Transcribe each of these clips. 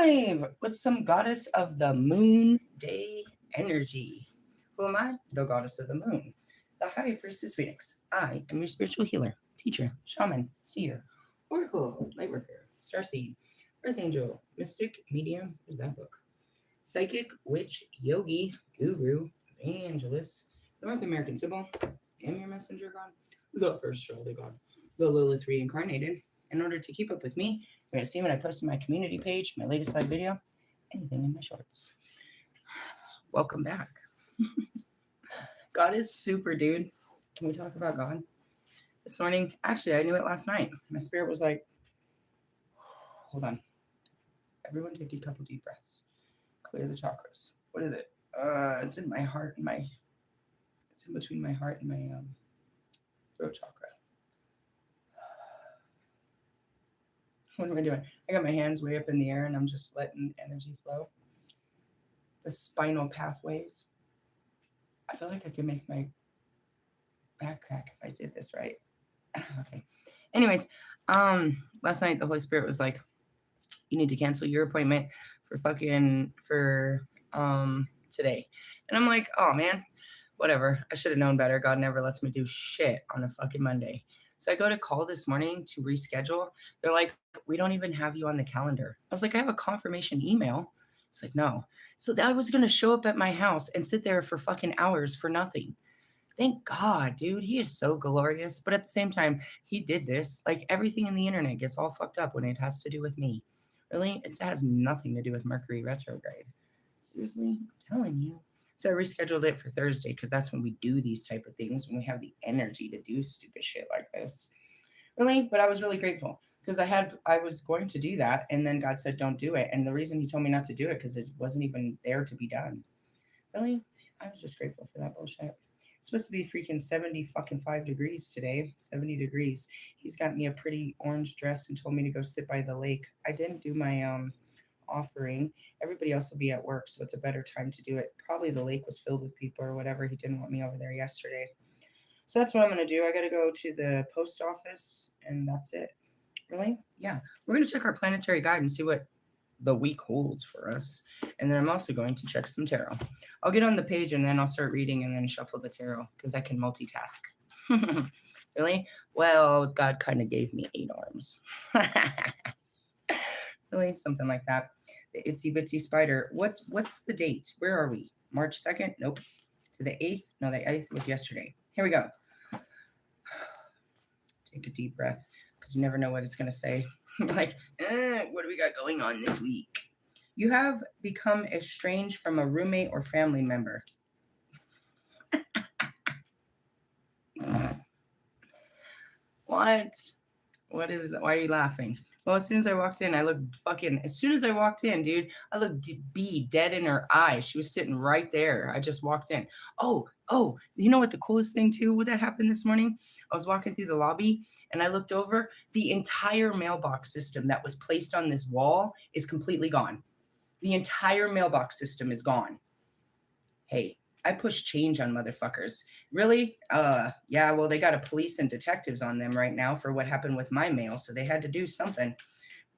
live with some goddess of the moon day energy. Who am I? The goddess of the moon, the high priestess Phoenix. I am your spiritual healer, teacher, shaman, seer, oracle, lightworker, starseed, earth angel, mystic, medium. Where's that book? Psychic, witch, yogi, guru, evangelist, North American symbol. Am your messenger god, the first shoulder god, the Lilith reincarnated. In order to keep up with me, you're going to see when I post on my community page, my latest live video, anything in my shorts. Welcome back. God is super, dude. Can we talk about God? This morning, actually, I knew it last night. My spirit was like, hold on. Everyone take a couple deep breaths. Clear the chakras. What is it? It's in my heart and my, it's in between my heart and my throat chakra. What am I doing? I got my hands way up in the air and I'm just letting energy flow. The spinal pathways. I feel like I could make my back crack if I did this right. Okay. Anyways, last night the Holy Spirit was like, you need to cancel your appointment for today. And I'm like, oh man, whatever. I should have known better. God never lets me do shit on a fucking Monday. So I go to call this morning to reschedule. They're like, we don't even have you on the calendar. I was like, I have a confirmation email. It's like, no. So I was going to show up at my house and sit there for fucking hours for nothing. Thank God, dude. He is so glorious. But at the same time, he did this. Like everything in the internet gets all fucked up when it has to do with me. Really? It has nothing to do with Mercury retrograde. Seriously? I'm telling you. So I rescheduled it for Thursday because that's when we do these type of things, when we have the energy to do stupid shit like this. Really? But I was really grateful because I was going to do that, and then God said, don't do it. And the reason he told me not to do it because it wasn't even there to be done. Really? I was just grateful for that bullshit. It's supposed to be freaking 5 degrees today, 70 degrees. He's got me a pretty orange dress and told me to go sit by the lake. I didn't do my offering. Everybody else will be at work, so it's a better time to do it. Probably the lake was filled with people or whatever. He didn't want me over there yesterday. So that's what I'm going to do. I got to go to the post office, and that's it. Really? Yeah. We're going to check our planetary guide and see what the week holds for us. And then I'm also going to check some tarot. I'll get on the page, and then I'll start reading and then shuffle the tarot because I can multitask. Really? Well, God kind of gave me 8 arms. Really? Something like that. The itsy bitsy spider. What's the date? Where are we? March 2nd? Nope. To the 8th? No, the 8th was yesterday. Here we go. Take a deep breath because you never know what it's going to say. You're like, what do we got going on this week? You have become estranged from a roommate or family member. What? What is it? Why are you laughing? Well, as soon as I walked in, dude, I looked dead in her eye. She was sitting right there. I just walked in. Oh, you know what the coolest thing too, what that happened this morning? I was walking through the lobby and I looked over. The entire mailbox system that was placed on this wall is completely gone. The entire mailbox system is gone. Hey, I push change on motherfuckers. Really? Yeah, well, they got a police and detectives on them right now for what happened with my mail, so they had to do something.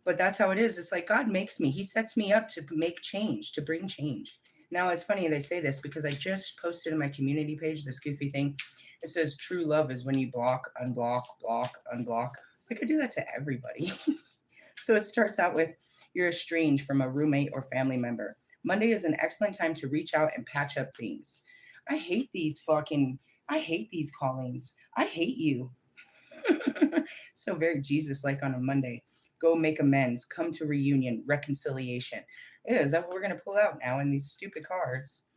But that's how it is. It's like God makes me. He sets me up to make change, to bring change. Now, it's funny they say this because I just posted in my community page this goofy thing. It says true love is when you block, unblock, block, unblock. It's like I do that to everybody. So it starts out with you're estranged from a roommate or family member. Monday is an excellent time to reach out and patch up things. I hate these callings. I hate you. So very Jesus-like on a Monday. Go make amends. Come to reunion. Reconciliation. Is that what we're going to pull out now in these stupid cards?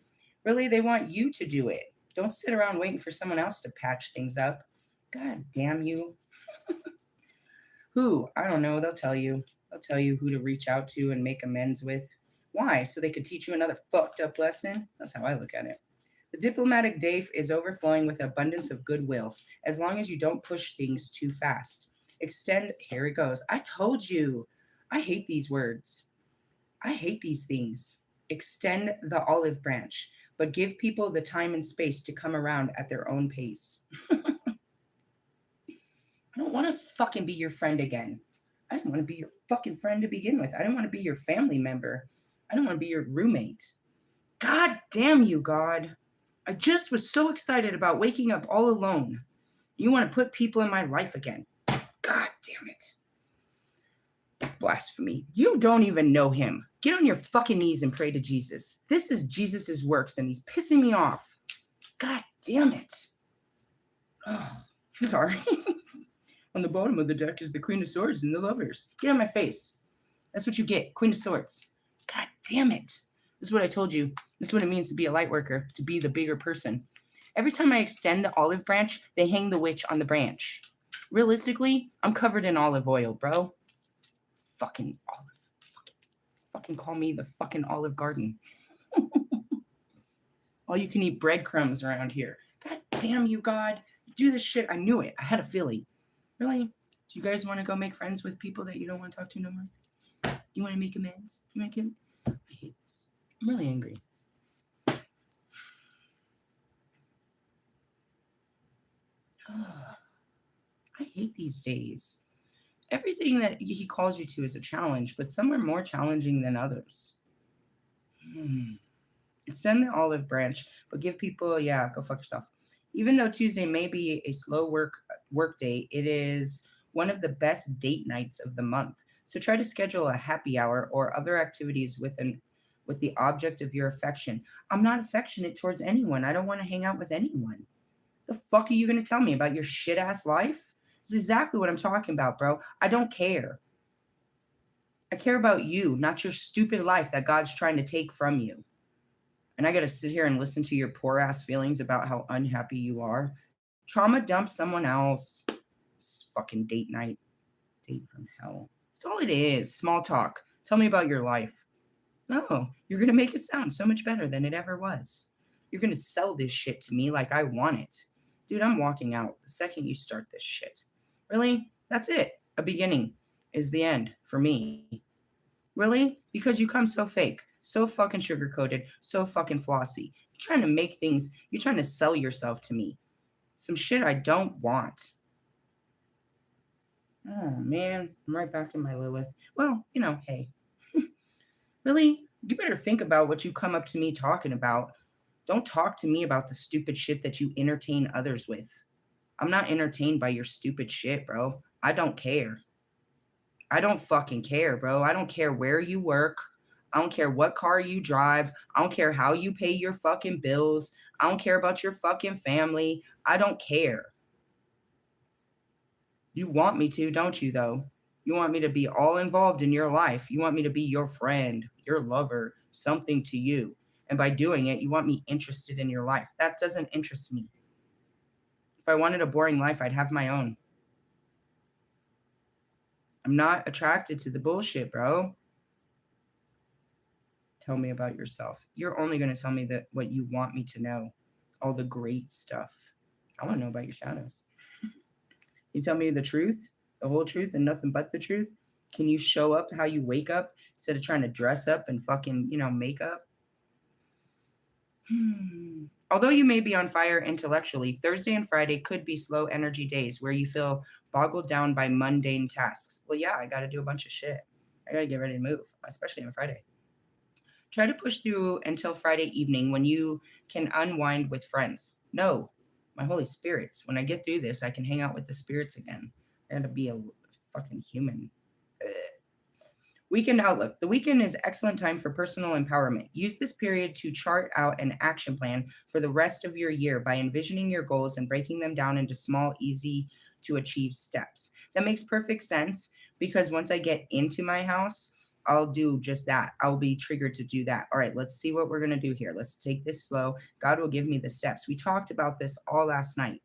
Really, they want you to do it. Don't sit around waiting for someone else to patch things up. God damn you. Who? I don't know. They'll tell you. They'll tell you who to reach out to and make amends with. Why? So they could teach you another fucked up lesson? That's how I look at it. The diplomatic day is overflowing with abundance of goodwill, as long as you don't push things too fast. Here it goes. I told you. I hate these words. I hate these things. Extend the olive branch, but give people the time and space to come around at their own pace. I don't want to fucking be your friend again. I didn't want to be your fucking friend to begin with. I didn't want to be your family member. I didn't want to be your roommate. God damn you, God. I just was so excited about waking up all alone. You want to put people in my life again. God damn it. Blasphemy. You don't even know him. Get on your fucking knees and pray to Jesus. This is Jesus's works and he's pissing me off. God damn it. Oh, sorry. On the bottom of the deck is the Queen of Swords and the Lovers. Get on my face. That's what you get. Queen of Swords. God damn it. This is what I told you. This is what it means to be a light worker, to be the bigger person. Every time I extend the olive branch, they hang the witch on the branch. Realistically, I'm covered in olive oil, bro. Fucking olive. Fucking call me the fucking Olive Garden. All you can eat breadcrumbs around here. God damn you, God. Do this shit. I knew it. I had a feeling. Really? Do you guys want to go make friends with people that you don't want to talk to no more? You want to make amends? You want to I hate this. I'm really angry. I hate these days. Everything that he calls you to is a challenge, but some are more challenging than others. Extend the olive branch, but give people, go fuck yourself. Even though Tuesday may be a slow work day, it is one of the best date nights of the month. So try to schedule a happy hour or other activities with the object of your affection. I'm not affectionate towards anyone. I don't want to hang out with anyone. The fuck are you going to tell me about your shit ass life? This is exactly what I'm talking about, bro. I don't care. I care about you, not your stupid life that God's trying to take from you. And I got to sit here and listen to your poor ass feelings about how unhappy you are. Trauma dump someone else. It's fucking date night. Date from hell. That's all it is. Small talk. Tell me about your life. No, you're going to make it sound so much better than it ever was. You're going to sell this shit to me like I want it. Dude, I'm walking out the second you start this shit. Really? That's it. A beginning is the end for me. Really? Because you come so fake, so fucking sugar-coated, so fucking flossy. You're trying to make things, you're trying to sell yourself to me. Some shit I don't want. Oh, man. I'm right back in my Lilith. Well, hey. Really? You better think about what you come up to me talking about. Don't talk to me about the stupid shit that you entertain others with. I'm not entertained by your stupid shit, bro. I don't care. I don't fucking care, bro. I don't care where you work. I don't care what car you drive. I don't care how you pay your fucking bills. I don't care about your fucking family. I don't care. You want me to, don't you, though? You want me to be all involved in your life. You want me to be your friend, your lover, something to you. And by doing it, you want me interested in your life. That doesn't interest me. If I wanted a boring life, I'd have my own. I'm not attracted to the bullshit, bro. Tell me about yourself. You're only going to tell me that what you want me to know. All the great stuff. I want to know about your shadows. You tell me the truth, the whole truth, and nothing but the truth. Can you show up how you wake up instead of trying to dress up and fucking, make up? Although you may be on fire intellectually, Thursday and Friday could be slow energy days where you feel boggled down by mundane tasks. Well, yeah, I got to do a bunch of shit. I got to get ready to move, especially on Friday. Try to push through until Friday evening when you can unwind with friends. No, my holy spirits. When I get through this, I can hang out with the spirits again. I got to be a fucking human. Ugh. Weekend outlook. The weekend is excellent time for personal empowerment. Use this period to chart out an action plan for the rest of your year by envisioning your goals and breaking them down into small, easy to achieve steps. That makes perfect sense because once I get into my house, I'll do just that. I'll be triggered to do that. All right, let's see what we're going to do here. Let's take this slow. God will give me the steps. We talked about this all last night.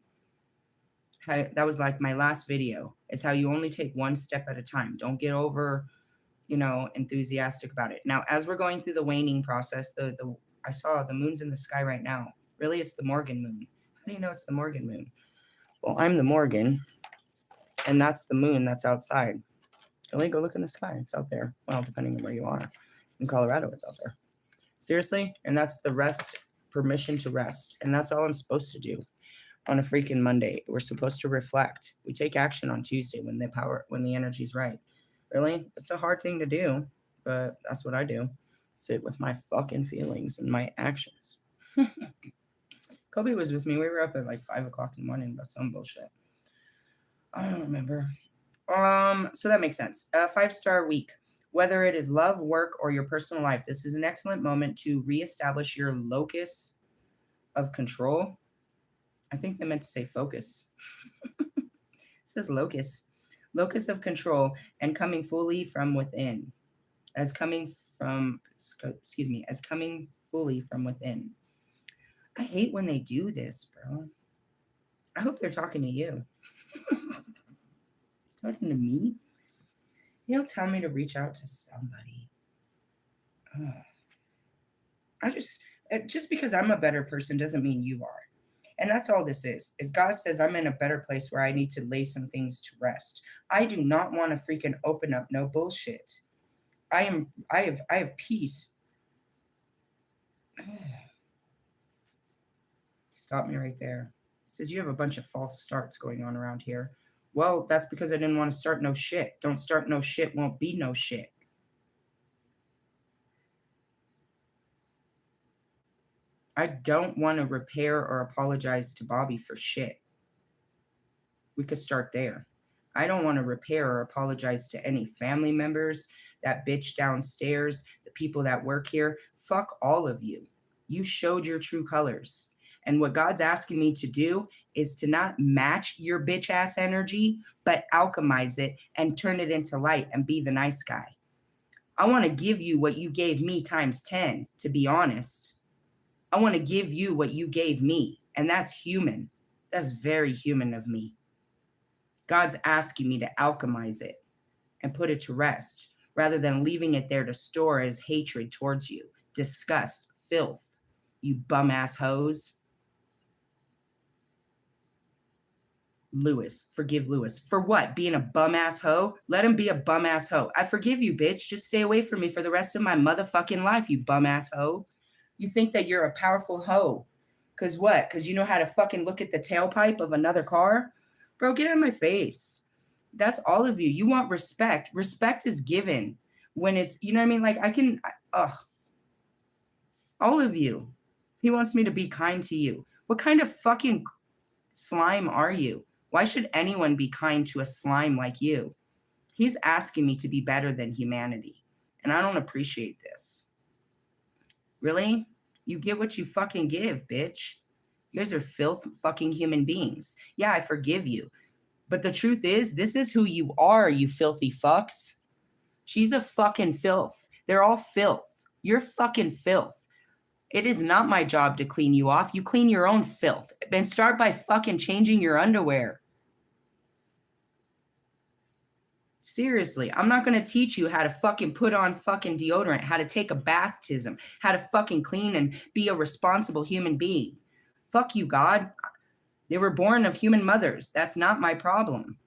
That was like my last video, is how you only take one step at a time. Don't get over enthusiastic about it. Now, as we're going through the waning process, I saw the moon's in the sky right now. Really, it's the Morgan moon. How do you know it's the Morgan moon? Well, I'm the Morgan, and that's the moon that's outside. Really, go look in the sky. It's out there. Well, depending on where you are. In Colorado, it's out there. Seriously? And that's the rest, permission to rest. And that's all I'm supposed to do on a freaking Monday. We're supposed to reflect. We take action on Tuesday when the energy's right. Really? It's a hard thing to do, but that's what I do. Sit with my fucking feelings and my actions. Kobe was with me. We were up at like 5 o'clock in the morning about some bullshit. I don't remember. So that makes sense. 5-star week. Whether it is love, work, or your personal life, this is an excellent moment to reestablish your locus of control. I think they meant to say focus. It says locus. Locus of control and coming fully from within. As coming fully from within. I hate when they do this, bro. I hope they're talking to you. Talking to me? He'll tell me to reach out to somebody. Ugh. Just because I'm a better person doesn't mean you are. And that's all this is God says I'm in a better place where I need to lay some things to rest. I do not want to freaking open up no bullshit. I have peace. Stop me right there. It says you have a bunch of false starts going on around here. Well, that's because I didn't want to start no shit. Don't start no shit, won't be no shit. I don't want to repair or apologize to Bobby for shit. We could start there. I don't want to repair or apologize to any family members, that bitch downstairs, the people that work here. Fuck all of you. You showed your true colors. And what God's asking me to do is to not match your bitch ass energy, but alchemize it and turn it into light and be the nice guy. I want to give you what you gave me times 10, to be honest. I want to give you what you gave me. And that's human. That's very human of me. God's asking me to alchemize it and put it to rest rather than leaving it there to store as hatred towards you, disgust, filth, you bum ass hoes. Lewis, forgive Lewis. For what? Being a bum ass hoe? Let him be a bum ass hoe. I forgive you, bitch. Just stay away from me for the rest of my motherfucking life, you bum ass hoe. You think that you're a powerful hoe. Cause what? Cause you know how to fucking look at the tailpipe of another car? Bro, get out of my face. That's all of you. You want respect. Respect is given when it's, you know what I mean? Like all of you. He wants me to be kind to you. What kind of fucking slime are you? Why should anyone be kind to a slime like you? He's asking me to be better than humanity. And I don't appreciate this. Really? You get what you fucking give, bitch. You guys are filth fucking human beings. Yeah, I forgive you. But the truth is, this is who you are, you filthy fucks. She's a fucking filth. They're all filth. You're fucking filth. It is not my job to clean you off. You clean your own filth. And start by fucking changing your underwear. Seriously, I'm not going to teach you how to fucking put on fucking deodorant, how to take a baptism, how to fucking clean and be a responsible human being. Fuck you, God. They were born of human mothers. That's not my problem.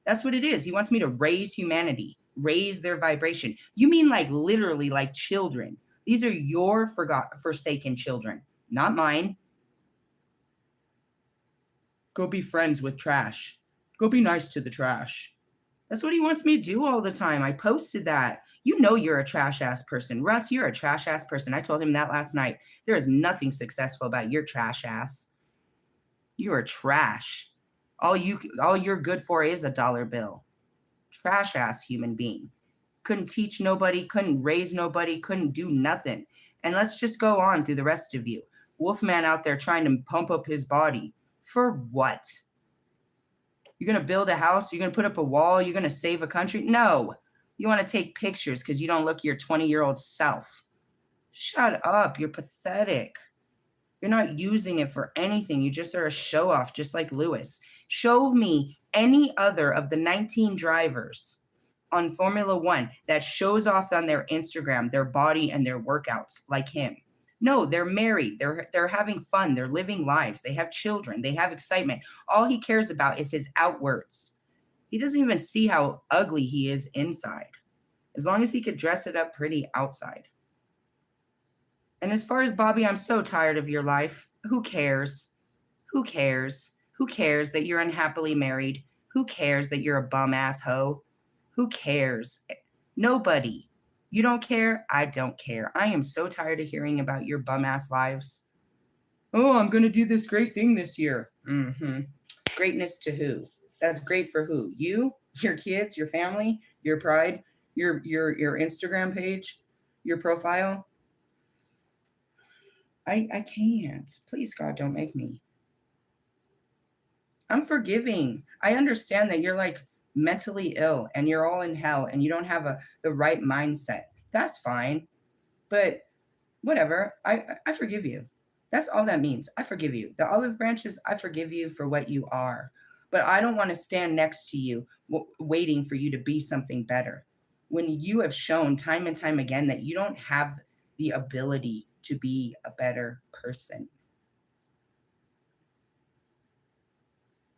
That's what it is. He wants me to raise humanity, raise their vibration. You mean like literally like children. These are your forsaken children, not mine. Go be friends with trash. Go be nice to the trash. That's what he wants me to do all the time. I posted that. You know you're a trash ass person. Russ, you're a trash ass person. I told him that last night. There is nothing successful about your trash ass. You are trash. All you're good for is a dollar bill. Trash ass human being. Couldn't teach nobody, couldn't raise nobody, couldn't do nothing. And let's just go on through the rest of you. Wolfman out there trying to pump up his body. For what? You're going to build a house? You're going to put up a wall? You're going to save a country? No. You want to take pictures because you don't look your 20-year-old self. Shut up. You're pathetic. You're not using it for anything. You just are a show off, just like Lewis. Show me any other of the 19 drivers on Formula One that shows off on their Instagram, their body and their workouts like him. No, they're married. They're having fun. They're living lives. They have children. They have excitement. All he cares about is his outwards. He doesn't even see how ugly he is inside, as long as he could dress it up pretty outside. And as far as Bobby, I'm so tired of your life. Who cares? Who cares? Who cares that you're unhappily married? Who cares that you're a bum ass hoe? Who cares? Nobody. You don't care? I don't care. I am so tired of hearing about your bum ass lives. Oh, I'm going to do this great thing this year. Mm-hmm. Greatness to who? That's great for who? You, your kids, your family, your pride, your Instagram page, your profile. I can't. Please, God, don't make me. I'm forgiving. I understand that you're like mentally ill and you're all in hell and you don't have the right mindset. That's fine. But whatever. I forgive you. That's all that means. I forgive you. The olive branches, I forgive you for what you are. But I don't want to stand next to you waiting for you to be something better. When you have shown time and time again that you don't have the ability to be a better person.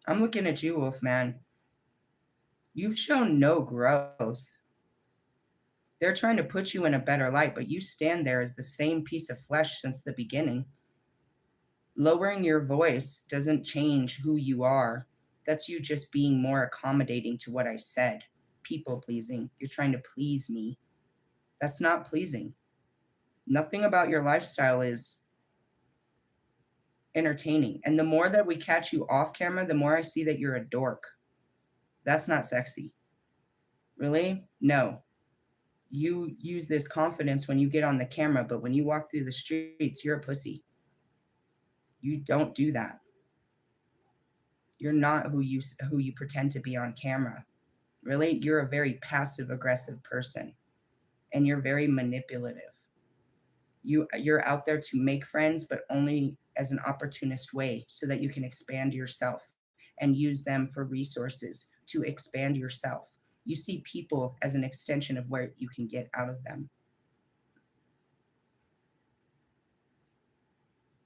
I'm looking at you, Wolfman. You've shown no growth. They're trying to put you in a better light, but you stand there as the same piece of flesh since the beginning. Lowering your voice doesn't change who you are. That's you just being more accommodating to what I said. People pleasing. You're trying to please me. That's not pleasing. Nothing about your lifestyle is entertaining. And the more that we catch you off camera, the more I see that you're a dork. That's not sexy. Really? No. You use this confidence when you get on the camera, but when you walk through the streets, you're a pussy. You don't do that. You're not who you pretend to be on camera. Really, you're a very passive aggressive person and you're very manipulative. You're out there to make friends, but only as an opportunist way so that you can expand yourself and use them for resources to expand yourself. You see people as an extension of where you can get out of them.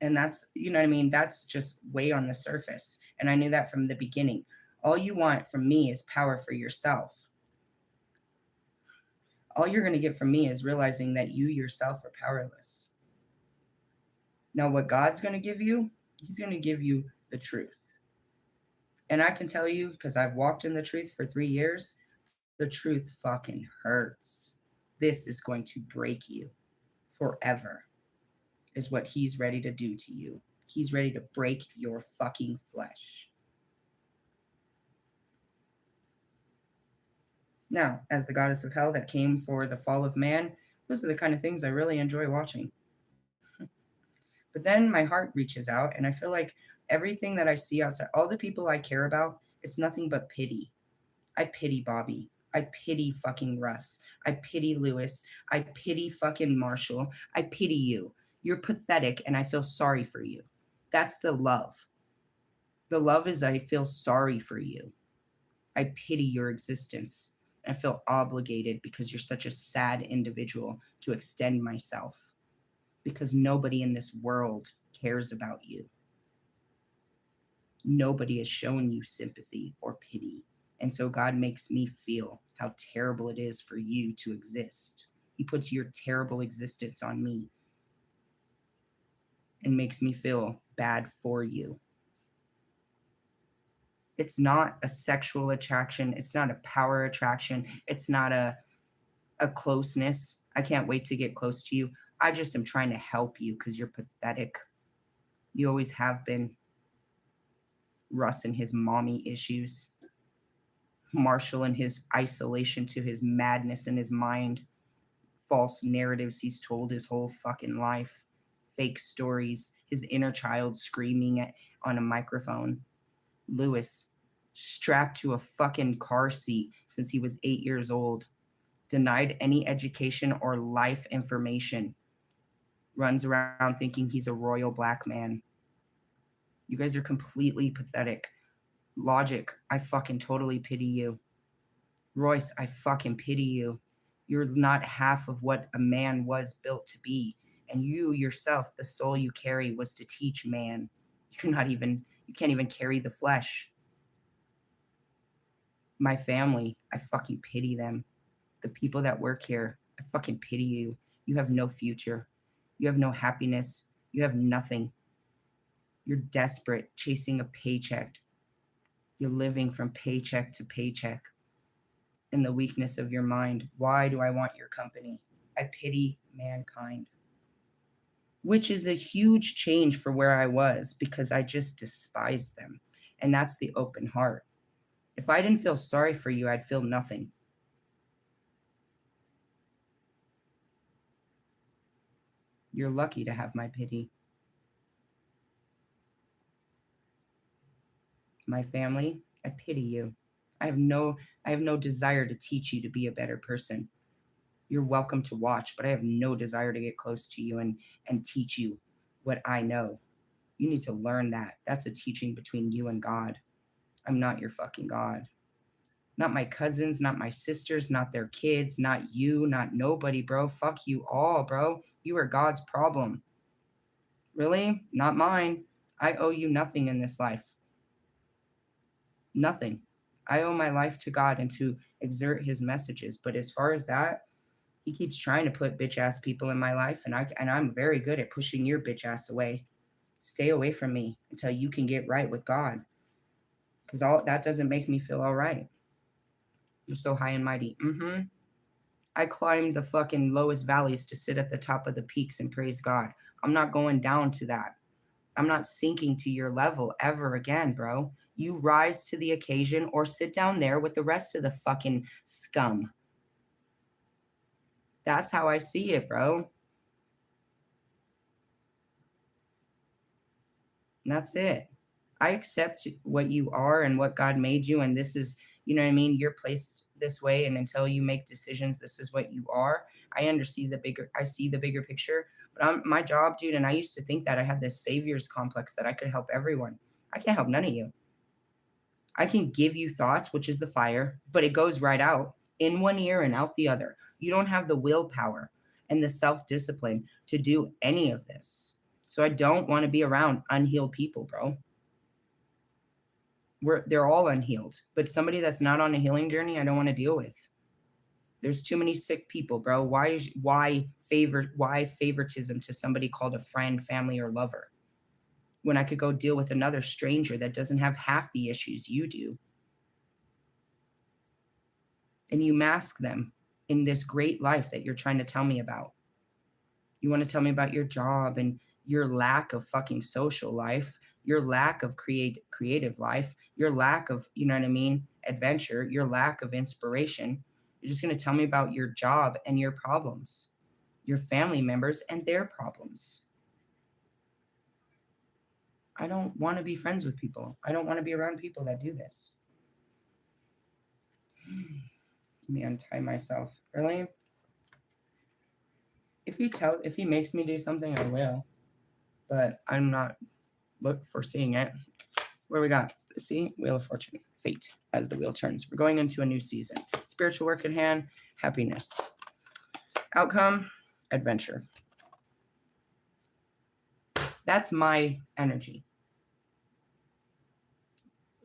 And that's, you know what I mean? That's just way on the surface. And I knew that from the beginning. All you want from me is power for yourself. All you're going to get from me is realizing that you yourself are powerless. Now, what God's going to give you, he's going to give you the truth. And I can tell you, because I've walked in the truth for 3 years, the truth fucking hurts. This is going to break you forever, is what he's ready to do to you. He's ready to break your fucking flesh. Now, as the goddess of hell that came for the fall of man, those are the kind of things I really enjoy watching. But then my heart reaches out and I feel like everything that I see outside, all the people I care about, it's nothing but pity. I pity Bobby. I pity fucking Russ. I pity Lewis. I pity fucking Marshall. I pity you. You're pathetic and I feel sorry for you. That's the love. The love is I feel sorry for you. I pity your existence. I feel obligated because you're such a sad individual to extend myself because nobody in this world cares about you. Nobody has shown you sympathy or pity. And so God makes me feel how terrible it is for you to exist. He puts your terrible existence on me and makes me feel bad for you. It's not a sexual attraction. It's not a power attraction. It's not a closeness. I can't wait to get close to you. I just am trying to help you because you're pathetic. You always have been. Russ and his mommy issues. Marshall and his isolation to his madness in his mind. False narratives he's told his whole fucking life. Fake stories. His inner child screaming on a microphone. Lewis, strapped to a fucking car seat since he was 8 years old. Denied any education or life information. Runs around thinking he's a royal black man. You guys are completely pathetic. Logic, I fucking totally pity you. Royce, I fucking pity you. You're not half of what a man was built to be. And you yourself, the soul you carry was to teach man. You can't even carry the flesh. My family, I fucking pity them. The people that work here, I fucking pity you. You have no future. You have no happiness. You have nothing. You're desperate, chasing a paycheck. You're living from paycheck to paycheck. in the weakness of your mind. Why do I want your company? I pity mankind. Which is a huge change for where I was because I just despised them. And that's the open heart. If I didn't feel sorry for you, I'd feel nothing. You're lucky to have my pity. My family, I pity you. I have no desire to teach you to be a better person. You're welcome to watch, but I have no desire to get close to you and teach you what I know. You need to learn that. That's a teaching between you and God. I'm not your fucking God. Not my cousins, not my sisters, not their kids, not you, not nobody, bro. Fuck you all, bro. You are God's problem. Really? Not mine. I owe you nothing in this life. Nothing. I owe my life to God and to exert his messages. But as far as that, he keeps trying to put bitch ass people in my life, and I'm very good at pushing your bitch ass away. Stay away from me until you can get right with God. Because all that doesn't make me feel all right. You're so high and mighty. I climbed the fucking lowest valleys to sit at the top of the peaks and praise God. I'm not going down to that. I'm not sinking to your level ever again, bro. You rise to the occasion or sit down there with the rest of the fucking scum. That's how I see it, bro. And that's it. I accept what you are and what God made you. And this is, you know what I mean? You're placed this way. And until you make decisions, this is what you are. I see the bigger picture. But my job, dude, and I used to think that I had this savior's complex that I could help everyone. I can't help none of you. I can give you thoughts, which is the fire, but it goes right out in one ear and out the other. You don't have the willpower and the self-discipline to do any of this. So I don't want to be around unhealed people, bro. They're all unhealed, but somebody that's not on a healing journey, I don't want to deal with. There's too many sick people, bro. Why favoritism to somebody called a friend, family, or lover? When I could go deal with another stranger that doesn't have half the issues you do. And you mask them in this great life that you're trying to tell me about. You want to tell me about your job and your lack of fucking social life, your lack of creative life, your lack of, you know what I mean, adventure, your lack of inspiration. You're just going to tell me about your job and your problems, your family members and their problems. I don't want to be friends with people. I don't want to be around people that do this. Let me untie myself. Really? If he makes me do something, I will. But I'm not foreseeing it. Where we got? See? Wheel of Fortune. Fate as the wheel turns. We're going into a new season. Spiritual work at hand. Happiness. Outcome. Adventure. That's my energy.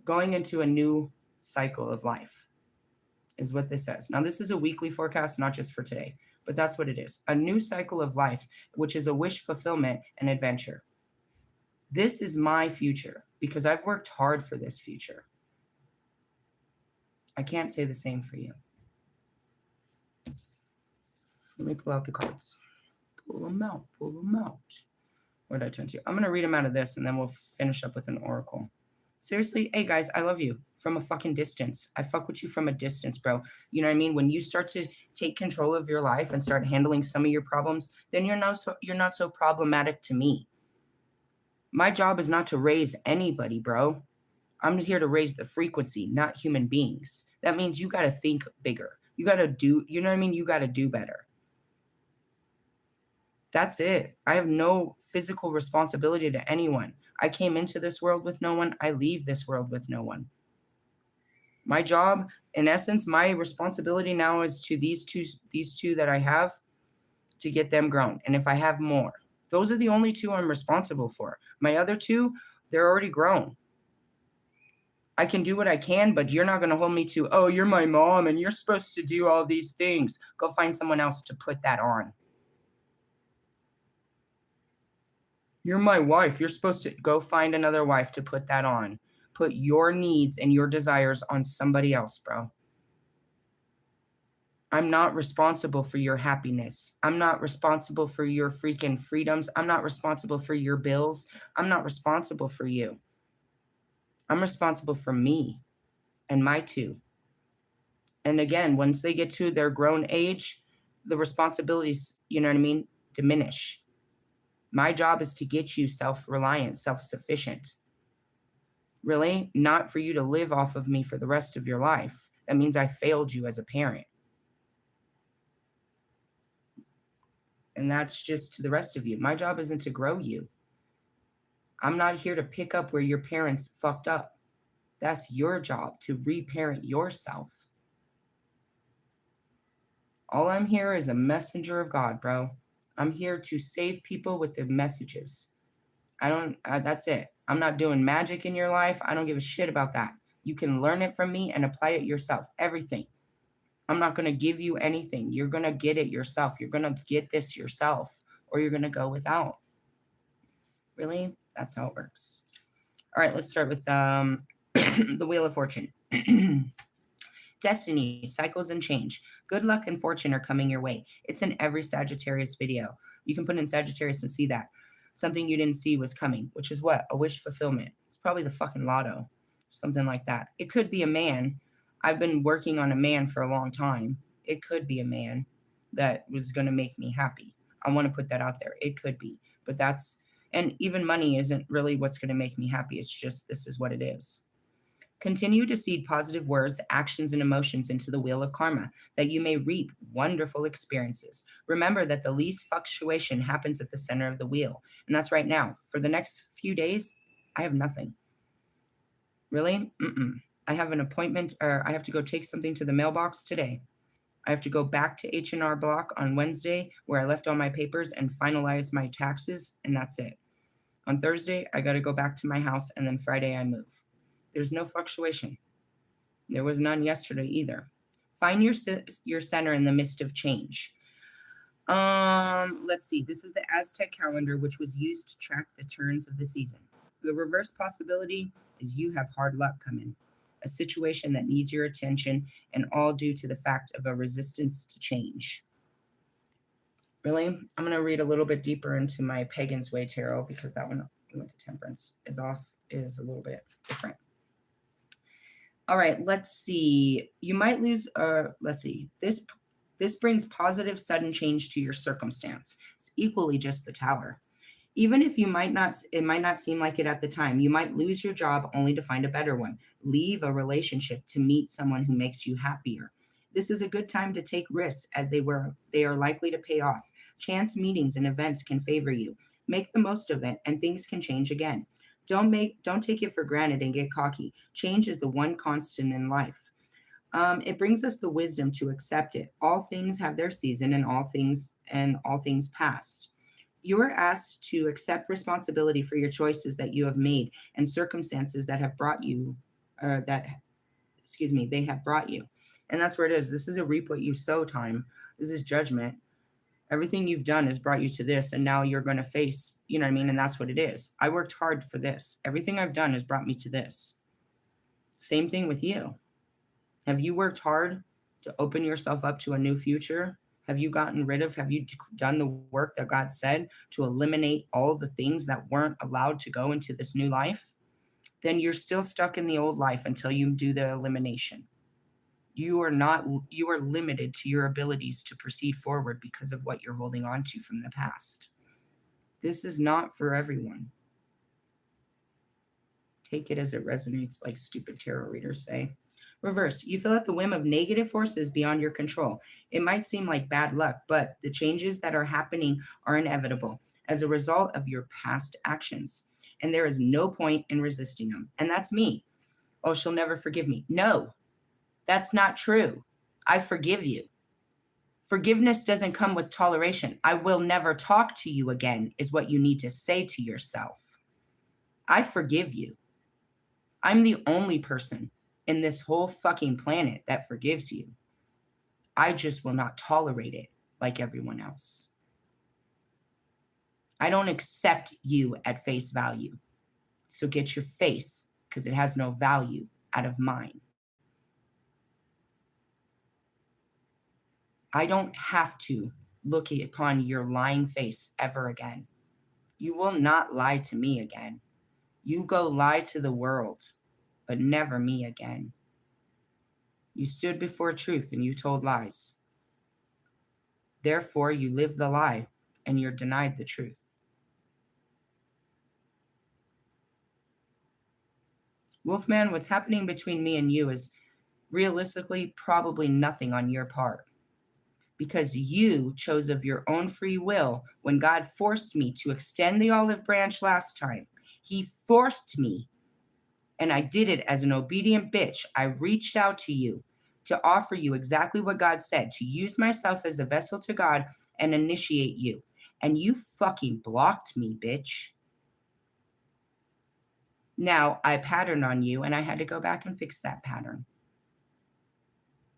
Going into a new cycle of life is what this says. Now, this is a weekly forecast, not just for today, but that's what it is. A new cycle of life, which is a wish fulfillment and adventure. This is my future because I've worked hard for this future. I can't say the same for you. Let me pull out the cards. Pull them out. Pull them out. What did I turn to? I'm going to read them out of this, and then we'll finish up with an oracle. Seriously, hey, guys, I love you from a fucking distance. I fuck with you from a distance, bro. You know what I mean? When you start to take control of your life and start handling some of your problems, then you're not so problematic to me. My job is not to raise anybody, bro. I'm here to raise the frequency, not human beings. That means you got to think bigger. You got to do, you know what I mean? You got to do better. That's it. I have no physical responsibility to anyone. I came into this world with no one. I leave this world with no one. My job, in essence, my responsibility now is to these two that I have, to get them grown. And if I have more, those are the only two I'm responsible for. My other two, they're already grown. I can do what I can, but you're not going to hold me to, oh, you're my mom and you're supposed to do all these things. Go find someone else to put that on. You're my wife. You're supposed to go find another wife to put that on. Put your needs and your desires on somebody else, bro. I'm not responsible for your happiness. I'm not responsible for your freaking freedoms. I'm not responsible for your bills. I'm not responsible for you. I'm responsible for me and my two. And again, once they get to their grown age, the responsibilities, you know what I mean, diminish. My job is to get you self-reliant, self-sufficient. Really? Not for you to live off of me for the rest of your life. That means I failed you as a parent. And that's just to the rest of you. My job isn't to grow you. I'm not here to pick up where your parents fucked up. That's your job, to reparent yourself. All I'm here is a messenger of God, bro. I'm here to save people with the messages. That's it. I'm not doing magic in your life. I don't give a shit about that. You can learn it from me and apply it yourself. Everything. I'm not going to give you anything. You're going to get it yourself. You're going to get this yourself, or you're going to go without. Really? That's how it works. All right, let's start with the Wheel of Fortune. Destiny, cycles and change. Good luck and fortune are coming your way. It's in every Sagittarius video. You can put in Sagittarius and see that. Something you didn't see was coming, which is what? A wish fulfillment. It's probably the fucking lotto. Something like that. It could be a man. I've been working on a man for a long time. It could be a man that was going to make me happy. I want to put that out there. It could be. But that's, and even money isn't really what's going to make me happy. It's just, this is what it is. Continue to seed positive words, actions, and emotions into the wheel of karma, that you may reap wonderful experiences. Remember that the least fluctuation happens at the center of the wheel, and that's right now. For the next few days, I have nothing. Really? I have an appointment, or I have to go take something to the mailbox today. I have to go back to H&R Block on Wednesday, where I left all my papers and finalize my taxes, and that's it. On Thursday, I got to go back to my house, and then Friday I move. There's no fluctuation. There was none yesterday either. Find your center in the midst of change. Let's see. This is the Aztec calendar, which was used to track the turns of the season. The reverse possibility is you have hard luck coming, a situation that needs your attention, and all due to the fact of a resistance to change. Really? I'm going to read a little bit deeper into my Pagan's Way tarot, because that one went to Temperance is a little bit different. All right, let's see. You might lose, let's see. This brings positive sudden change to your circumstance. It's equally just the Tower. Even if it might not seem like it at the time, you might lose your job only to find a better one. Leave a relationship to meet someone who makes you happier. This is a good time to take risks, as they are likely to pay off. Chance meetings and events can favor you. Make the most of it, and things can change again. Don't take it for granted and get cocky. Change is the one constant in life. It brings us the wisdom to accept it. All things have their season, and all things past. You are asked to accept responsibility for your choices that you have made and circumstances that have brought you, they have brought you. And that's where it is. This is a reap what you sow time. This is judgment. Everything you've done has brought you to this, and now you're going to face, you know what I mean? And that's what it is. I worked hard for this. Everything I've done has brought me to this. Same thing with you. Have you worked hard to open yourself up to a new future? Have you done the work that God said to eliminate all the things that weren't allowed to go into this new life? Then you're still stuck in the old life until you do the elimination. You are limited to your abilities to proceed forward because of what you're holding on to from the past. This is not for everyone. Take it as it resonates, like stupid tarot readers say. Reverse, you feel at the whim of negative forces beyond your control. It might seem like bad luck, but the changes that are happening are inevitable as a result of your past actions. And there is no point in resisting them. And that's me. Oh, she'll never forgive me. No, that's not true. I forgive you. Forgiveness doesn't come with toleration. I will never talk to you again is what you need to say to yourself. I forgive you. I'm the only person in this whole fucking planet that forgives you. I just will not tolerate it like everyone else. I don't accept you at face value. So get your face, because it has no value, out of mine. I don't have to look upon your lying face ever again. You will not lie to me again. You go lie to the world, but never me again. You stood before truth and you told lies. Therefore, you live the lie and you're denied the truth. Wolfman, what's happening between me and you is realistically probably nothing on your part, because you chose of your own free will when God forced me to extend the olive branch last time. He forced me, and I did it as an obedient bitch. I reached out to you to offer you exactly what God said, to use myself as a vessel to God and initiate you. And you fucking blocked me, bitch. Now I patterned on you and I had to go back and fix that pattern.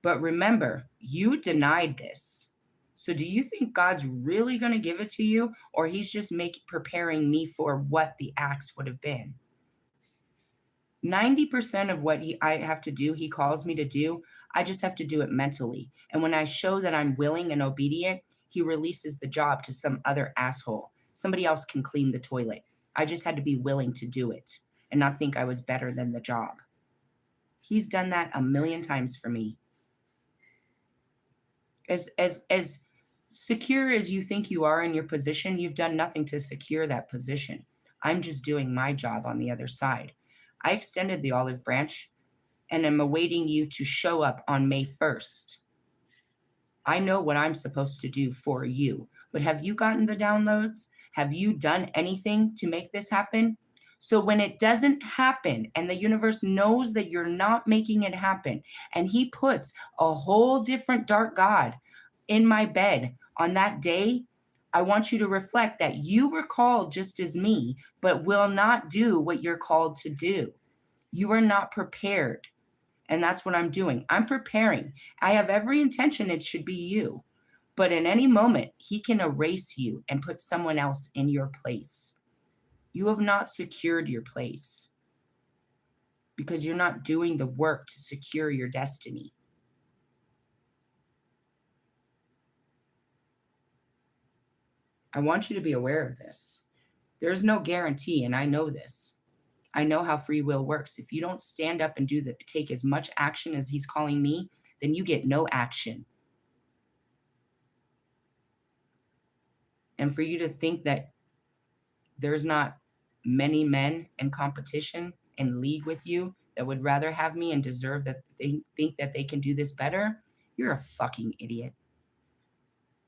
But remember, you denied this. So do you think God's really going to give it to you, or he's just preparing me for what the acts would have been? 90% of what I have to do, he calls me to do, I just have to do it mentally. And when I show that I'm willing and obedient, he releases the job to some other asshole. Somebody else can clean the toilet. I just had to be willing to do it and not think I was better than the job. He's done that a million times for me. As secure as you think you are in your position, you've done nothing to secure that position. I'm just doing my job on the other side. I extended the olive branch and am awaiting you to show up on May 1st. I know what I'm supposed to do for you, but have you gotten the downloads? Have you done anything to make this happen? So when it doesn't happen and the universe knows that you're not making it happen, and he puts a whole different dark God in my bed on that day, I want you to reflect that you were called just as me, but will not do what you're called to do. You are not prepared. And that's what I'm doing. I'm preparing. I have every intention it should be you. But in any moment, he can erase you and put someone else in your place. You have not secured your place because you're not doing the work to secure your destiny. I want you to be aware of this. There's no guarantee, and I know this. I know how free will works. If you don't stand up and take as much action as he's calling me, then you get no action. And for you to think that there's not many men in competition in league with you that would rather have me and deserve that they think that they can do this better, you're a fucking idiot.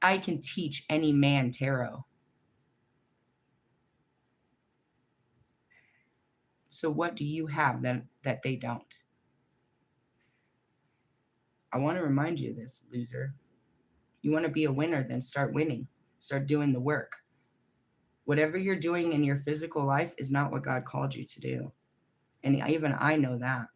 I can teach any man tarot. So what do you have that they don't? I want to remind you of this, loser. You want to be a winner, then start winning. Start doing the work. Whatever you're doing in your physical life is not what God called you to do. And even I know that.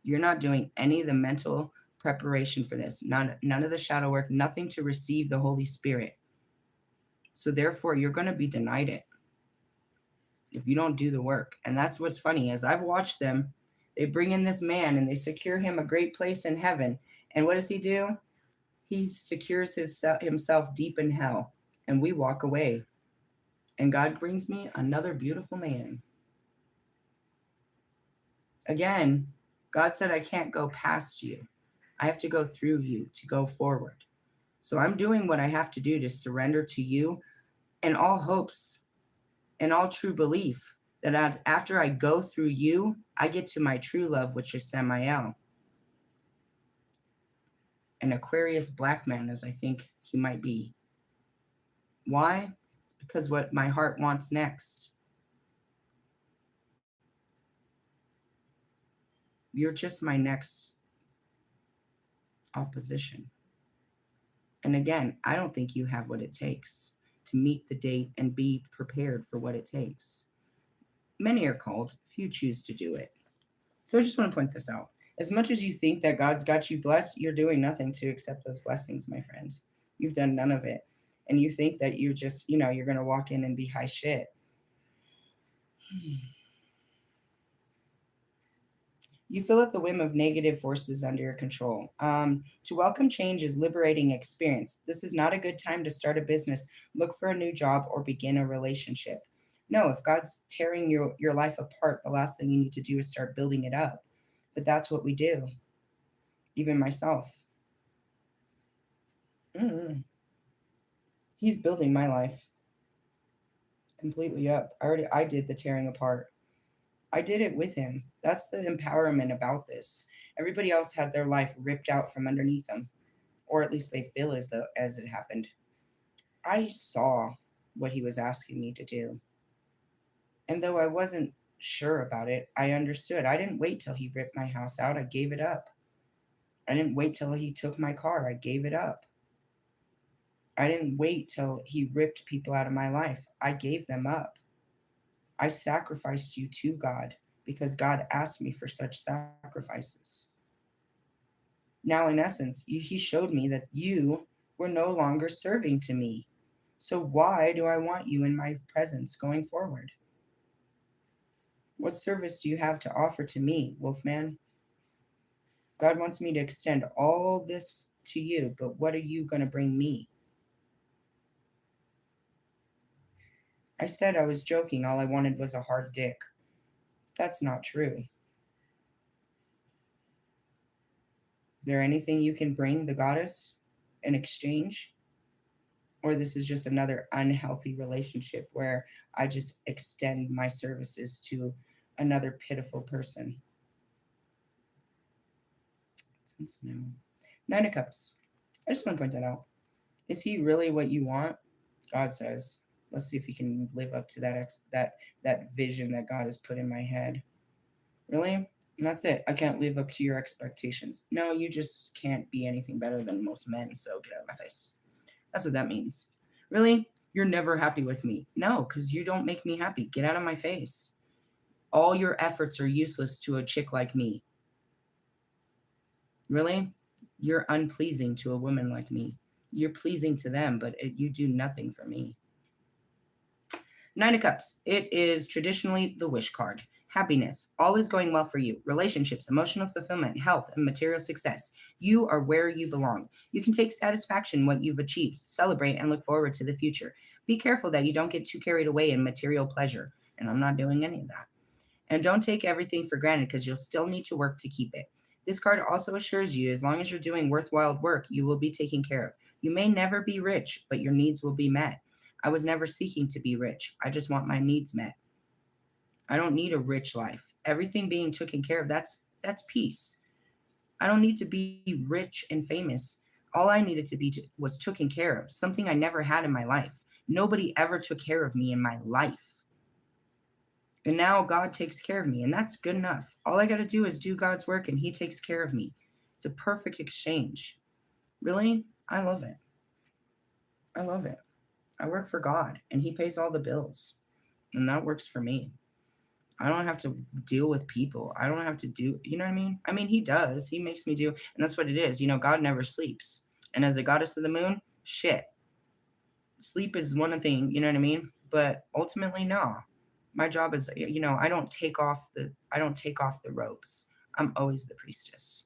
You're not doing any of the mental preparation for this, none of the shadow work, nothing to receive the Holy Spirit. So therefore, you're going to be denied it if you don't do the work. And that's what's funny, as I've watched them, they bring in this man and they secure him a great place in heaven. And what does he do? He secures himself deep in hell, and we walk away. And God brings me another beautiful man. Again, God said, I can't go past you. I have to go through you to go forward. So I'm doing what I have to do to surrender to you, and all hopes and all true belief that after I go through you, I get to my true love, which is Samael. An Aquarius black man, as I think he might be. Why? It's because what my heart wants next. You're just my next opposition. And again, I don't think you have what it takes to meet the date and be prepared for what it takes. Many are called, few choose to do it. So I just want to point this out. As much as you think that God's got you blessed, you're doing nothing to accept those blessings, my friend. You've done none of it. And you think that you just, you're going to walk in and be high shit. You feel at the whim of negative forces under your control. To welcome change is liberating experience. This is not a good time to start a business, look for a new job, or begin a relationship. No, if God's tearing your life apart, the last thing you need to do is start building it up. But that's what we do, even myself. Mm-mm. He's building my life completely up. I did the tearing apart. I did it with him. That's the empowerment about this. Everybody else had their life ripped out from underneath them, or at least they feel as though as it happened. I saw what he was asking me to do. And though I wasn't sure about it, I understood. I didn't wait till he ripped my house out. I gave it up. I didn't wait till he took my car. I gave it up. I didn't wait till he ripped people out of my life. I gave them up. I sacrificed you to God because God asked me for such sacrifices. Now, in essence, he showed me that you were no longer serving to me. So, why do I want you in my presence going forward? What service do you have to offer to me, Wolfman? God wants me to extend all this to you, but what are you going to bring me? I said I was joking. All I wanted was a hard dick. That's not true. Is there anything you can bring the goddess in exchange? Or this is just another unhealthy relationship where I just extend my services to another pitiful person? No. Nine of Cups. I just want to point that out. Is he really what you want? God says. Let's see if he can live up to that vision that God has put in my head. Really? And that's it. I can't live up to your expectations. No, you just can't be anything better than most men, so get out of my face. That's what that means. Really? You're never happy with me. No, because you don't make me happy. Get out of my face. All your efforts are useless to a chick like me. Really? You're unpleasing to a woman like me. You're pleasing to them, but you do nothing for me. Nine of Cups. It is traditionally the wish card. Happiness. All is going well for you. Relationships, emotional fulfillment, health, and material success. You are where you belong. You can take satisfaction in what you've achieved, celebrate, and look forward to the future. Be careful that you don't get too carried away in material pleasure. And I'm not doing any of that. And don't take everything for granted because you'll still need to work to keep it. This card also assures you as long as you're doing worthwhile work, you will be taken care of. You may never be rich, but your needs will be met. I was never seeking to be rich. I just want my needs met. I don't need a rich life. Everything being taken care of, that's peace. I don't need to be rich and famous. All I needed to be was taken care of, something I never had in my life. Nobody ever took care of me in my life. And now God takes care of me, and that's good enough. All I got to do is do God's work, and He takes care of me. It's a perfect exchange. Really? I love it. I love it. I work for God, and He pays all the bills, and that works for me. I don't have to deal with people. I don't have to do, you know what I mean? I mean, He does. He makes me do, and that's what it is. You know, God never sleeps. And as a goddess of the moon, shit. Sleep is one thing, you know what I mean? But ultimately, no. My job is, you know, I don't take off the robes. I'm always the priestess.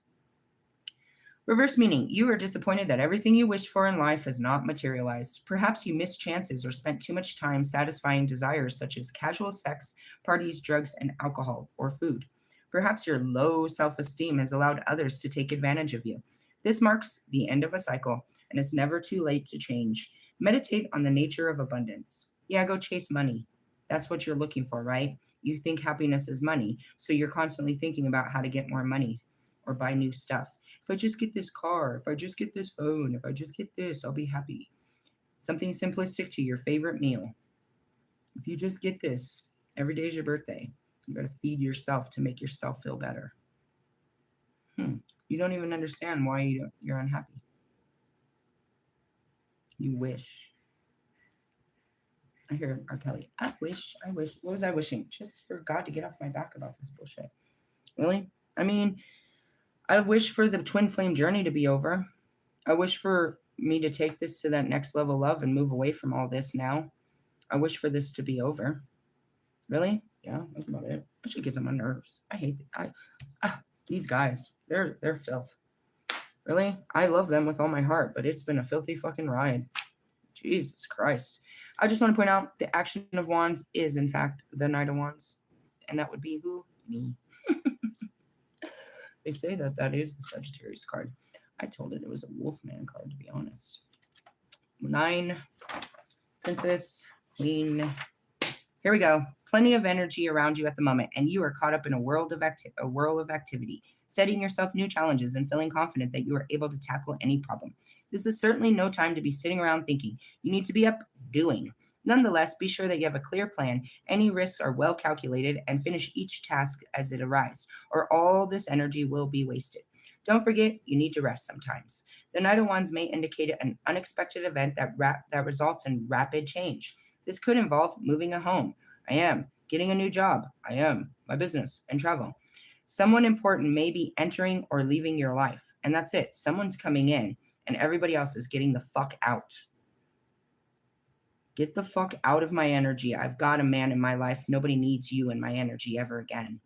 Reverse meaning, you are disappointed that everything you wished for in life has not materialized. Perhaps you missed chances or spent too much time satisfying desires such as casual sex, parties, drugs, and alcohol, or food. Perhaps your low self esteem has allowed others to take advantage of you. This marks the end of a cycle, and it's never too late to change. Meditate on the nature of abundance. Yeah, go chase money. That's what you're looking for, right? You think happiness is money, so you're constantly thinking about how to get more money or buy new stuff. If I just get this car, if I just get this phone, if I just get this, I'll be happy. Something simplistic to your favorite meal. If you just get this, every day is your birthday. You got to feed yourself to make yourself feel better. You don't even understand why you're unhappy. You wish. I hear R. Kelly. I wish. What was I wishing? Just for God to get off my back about this bullshit. Really? I mean, I wish for the twin flame journey to be over. I wish for me to take this to that next level of love and move away from all this now. I wish for this to be over. Really? Yeah, that's about it. That shit gets on my nerves. I hate it. These guys, they're filth. Really? I love them with all my heart, but it's been a filthy fucking ride. Jesus Christ. I just want to point out the action of wands is in fact the Knight of Wands. And that would be who? Me. They say that that is the Sagittarius card. I told it was a Wolfman card, to be honest. 9, Princess, Queen. Here we go. Plenty of energy around you at the moment, and you are caught up in a whirl of activity, setting yourself new challenges and feeling confident that you are able to tackle any problem. This is certainly no time to be sitting around thinking. You need to be up doing. Nonetheless, be sure that you have a clear plan, any risks are well calculated, and finish each task as it arises, or all this energy will be wasted. Don't forget, you need to rest sometimes. The Knight of Wands may indicate an unexpected event that results in rapid change. This could involve moving a home. I am. Getting a new job. I am. My business and travel. Someone important may be entering or leaving your life. And that's it. Someone's coming in and everybody else is getting the fuck out. Get the fuck out of my energy. I've got a man in my life. Nobody needs you in my energy ever again.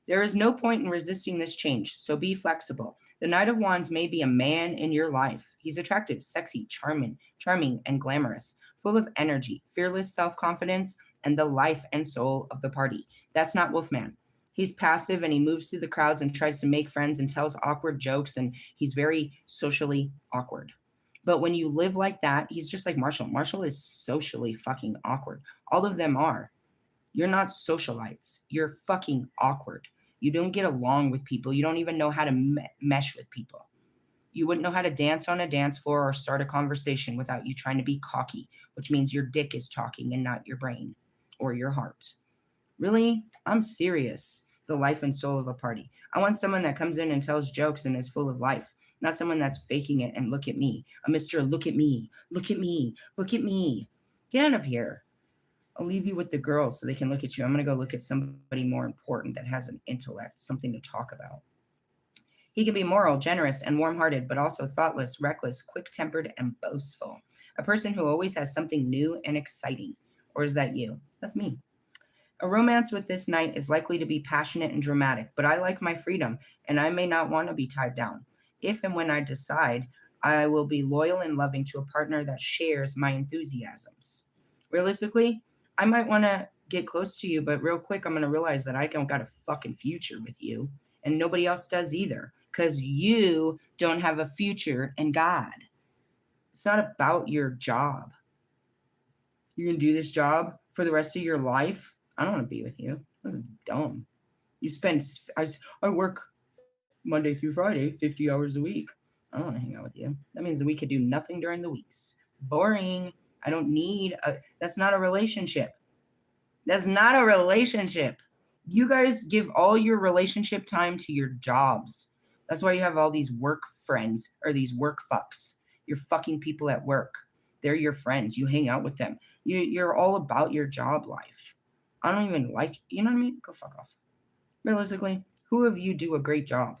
There is no point in resisting this change, so be flexible. The Knight of Wands may be a man in your life. He's attractive, sexy, charming, and glamorous, full of energy, fearless self-confidence, and the life and soul of the party. That's not Wolfman. He's passive and he moves through the crowds and tries to make friends and tells awkward jokes, and he's very socially awkward. But when you live like that, he's just like Marshall. Marshall is socially fucking awkward. All of them are. You're not socialites. You're fucking awkward. You don't get along with people. You don't even know how to mesh with people. You wouldn't know how to dance on a dance floor or start a conversation without you trying to be cocky, which means your dick is talking and not your brain or your heart. Really? I'm serious. The life and soul of a party. I want someone that comes in and tells jokes and is full of life, not someone that's faking it and look at me. A Mr. Look at me, look at me, look at me. Get out of here. I'll leave you with the girls so they can look at you. I'm going to go look at somebody more important that has an intellect, something to talk about. He can be moral, generous, and warm-hearted, but also thoughtless, reckless, quick-tempered, and boastful. A person who always has something new and exciting. Or is that you? That's me. A romance with this knight is likely to be passionate and dramatic, but I like my freedom, and I may not want to be tied down. If and when I decide, I will be loyal and loving to a partner that shares my enthusiasms. Realistically, I might want to get close to you, but real quick, I'm going to realize that I don't got a fucking future with you, and nobody else does either, because you don't have a future in God. It's not about your job. You're going to do this job for the rest of your life? I don't want to be with you. That's dumb. You spend, I work Monday through Friday, 50 hours a week. I don't want to hang out with you. That means that we could do nothing during the weeks. Boring. I don't need that's not a relationship. That's not a relationship. You guys give all your relationship time to your jobs. That's why you have all these work friends or these work fucks. You're fucking people at work. They're your friends. You hang out with them. You're all about your job life. I don't even like, you know what I mean? Go fuck off. Realistically, who of you do a great job?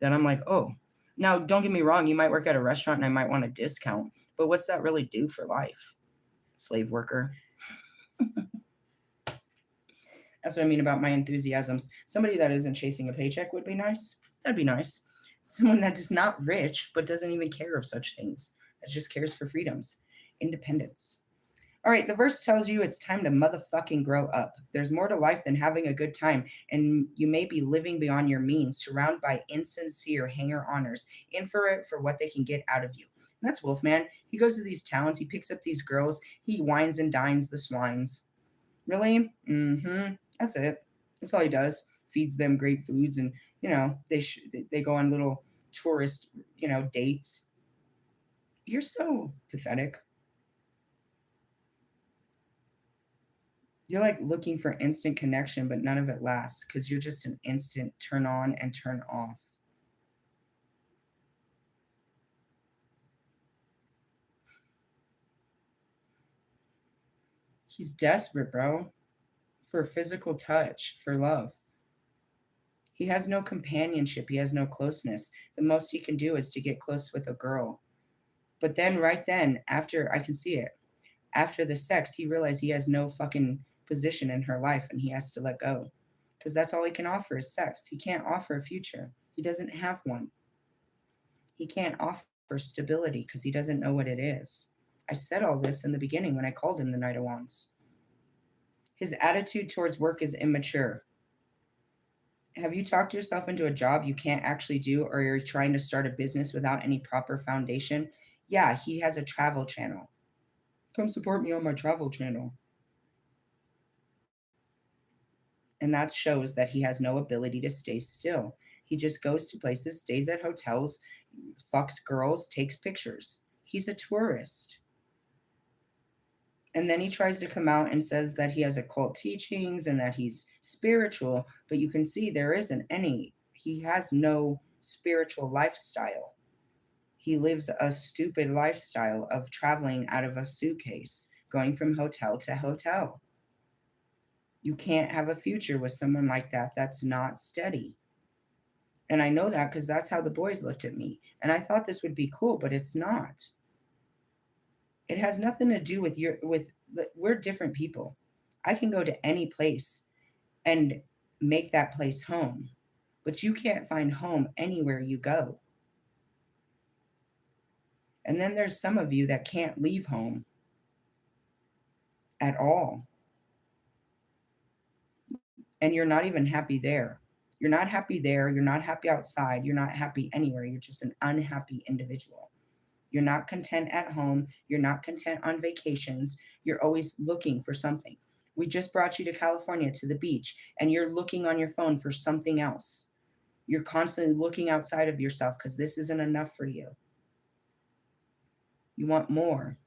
That I'm like, oh, now don't get me wrong. You might work at a restaurant and I might want a discount, but what's that really do for life? Slave worker. That's what I mean about my enthusiasms. Somebody that isn't chasing a paycheck would be nice. That'd be nice. Someone that is not rich, but doesn't even care of such things. That just cares for freedoms, independence. All right, the verse tells you it's time to motherfucking grow up. There's more to life than having a good time, and you may be living beyond your means, surrounded by insincere hanger-oners, in for it for what they can get out of you. And that's Wolfman. He goes to these towns, he picks up these girls, he wines and dines the swines. Really? Mm-hmm. That's it. That's all he does. Feeds them great foods, and they go on little tourist dates. You're so pathetic. You're like looking for instant connection, but none of it lasts because you're just an instant turn on and turn off. He's desperate, bro, for physical touch, for love. He has no companionship. He has no closeness. The most he can do is to get close with a girl. But then, right then, after I can see it, after the sex, he realized he has no fucking position in her life and he has to let go. because that's all he can offer is sex. He can't offer a future. He doesn't have one. He can't offer stability because he doesn't know what it is. I said all this in the beginning when I called him the Knight of Wands. His attitude towards work is immature. Have you talked yourself into a job you can't actually do, or you're trying to start a business without any proper foundation? Yeah, he has a travel channel. Come support me on my travel channel. And that shows that he has no ability to stay still. He just goes to places, stays at hotels, fucks girls, takes pictures. He's a tourist. And then he tries to come out and says that he has occult teachings and that he's spiritual, but you can see there isn't any. He has no spiritual lifestyle. He lives a stupid lifestyle of traveling out of a suitcase, going from hotel to hotel. You can't have a future with someone like that that's not steady. And I know that because that's how the boys looked at me. And I thought this would be cool, but it's not. It has nothing to do with we're different people. I can go to any place and make that place home, but you can't find home anywhere you go. And then there's some of you that can't leave home at all. And you're not even happy there. You're not happy there. You're not happy outside. You're not happy anywhere. You're just an unhappy individual. You're not content at home. You're not content on vacations. You're always looking for something. We just brought you to California to the beach, and you're looking on your phone for something else. You're constantly looking outside of yourself because this isn't enough for you. You want more.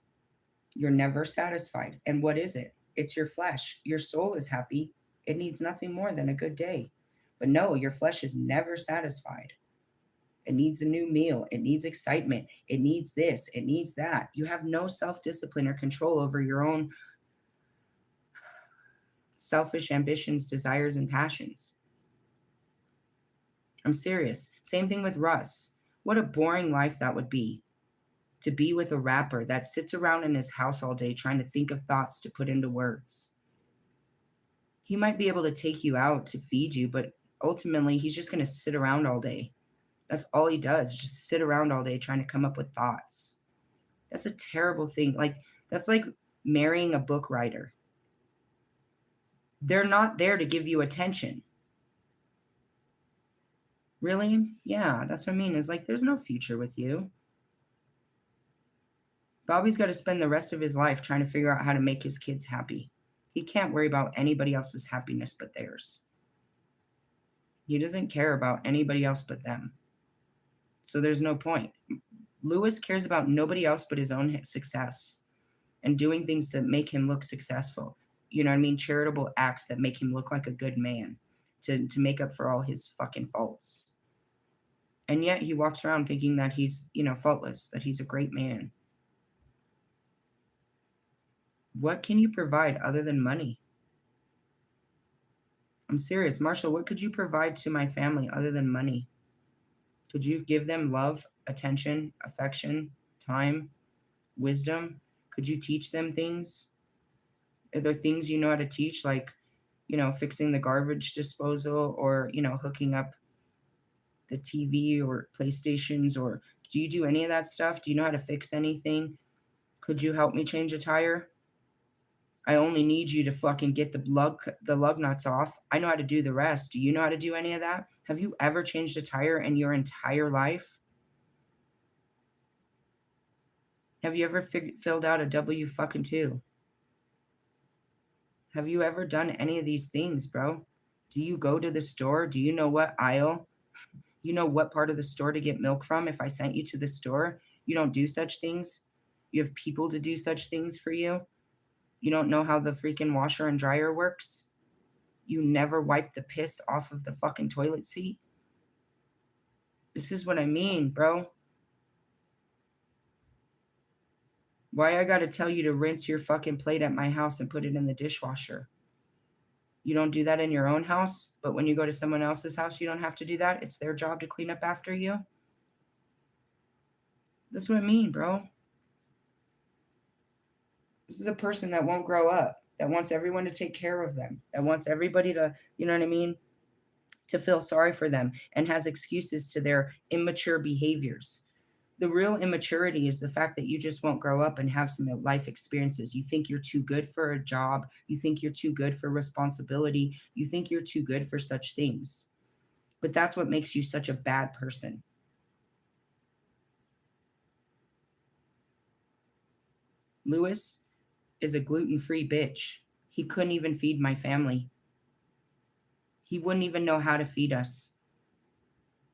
You're never satisfied. And what is it? It's your flesh. Your soul is happy. It needs nothing more than a good day. But no, your flesh is never satisfied. It needs a new meal. It needs excitement. It needs this. It needs that. You have no self-discipline or control over your own selfish ambitions, desires, and passions. I'm serious. Same thing with Russ. What a boring life that would be. To be with a rapper that sits around in his house all day trying to think of thoughts to put into words. He might be able to take you out to feed you, but ultimately he's just going to sit around all day. That's all he does, just sit around all day trying to come up with thoughts. That's a terrible thing. That's like marrying a book writer. They're not there to give you attention. Really? Yeah, that's what I mean. It's like there's no future with you. Bobby's got to spend the rest of his life trying to figure out how to make his kids happy. He can't worry about anybody else's happiness but theirs. He doesn't care about anybody else but them. So there's no point. Lewis cares about nobody else but his own success and doing things that make him look successful. You know what I mean? Charitable acts that make him look like a good man to make up for all his fucking faults. And yet he walks around thinking that he's, faultless, that he's a great man. What can you provide other than money? I'm serious. Marshall, what could you provide to my family other than money? Could you give them love, attention, affection, time, wisdom? Could you teach them things? Are there things you know how to teach, like, fixing the garbage disposal or, hooking up the TV or PlayStations? Or do you do any of that stuff? Do you know how to fix anything? Could you help me change a tire? I only need you to fucking get the lug nuts off. I know how to do the rest. Do you know how to do any of that? Have you ever changed a tire in your entire life? Have you ever filled out a W-2? Have you ever done any of these things, bro? Do you go to the store? Do you know what aisle? You know what part of the store to get milk from if I sent you to the store? You don't do such things. You have people to do such things for you. You don't know how the freaking washer and dryer works. You never wipe the piss off of the fucking toilet seat. This is what I mean, bro. Why I gotta tell you to rinse your fucking plate at my house and put it in the dishwasher? You don't do that in your own house, but when you go to someone else's house, you don't have to do that. It's their job to clean up after you. That's what I mean, bro. This is a person that won't grow up, that wants everyone to take care of them, that wants everybody to, you know what I mean? to feel sorry for them and has excuses to their immature behaviors. The real immaturity is the fact that you just won't grow up and have some life experiences. You think you're too good for a job. You think you're too good for responsibility. You think you're too good for such things. But that's what makes you such a bad person. Lewis is a gluten-free bitch. He couldn't even feed my family. He wouldn't even know how to feed us.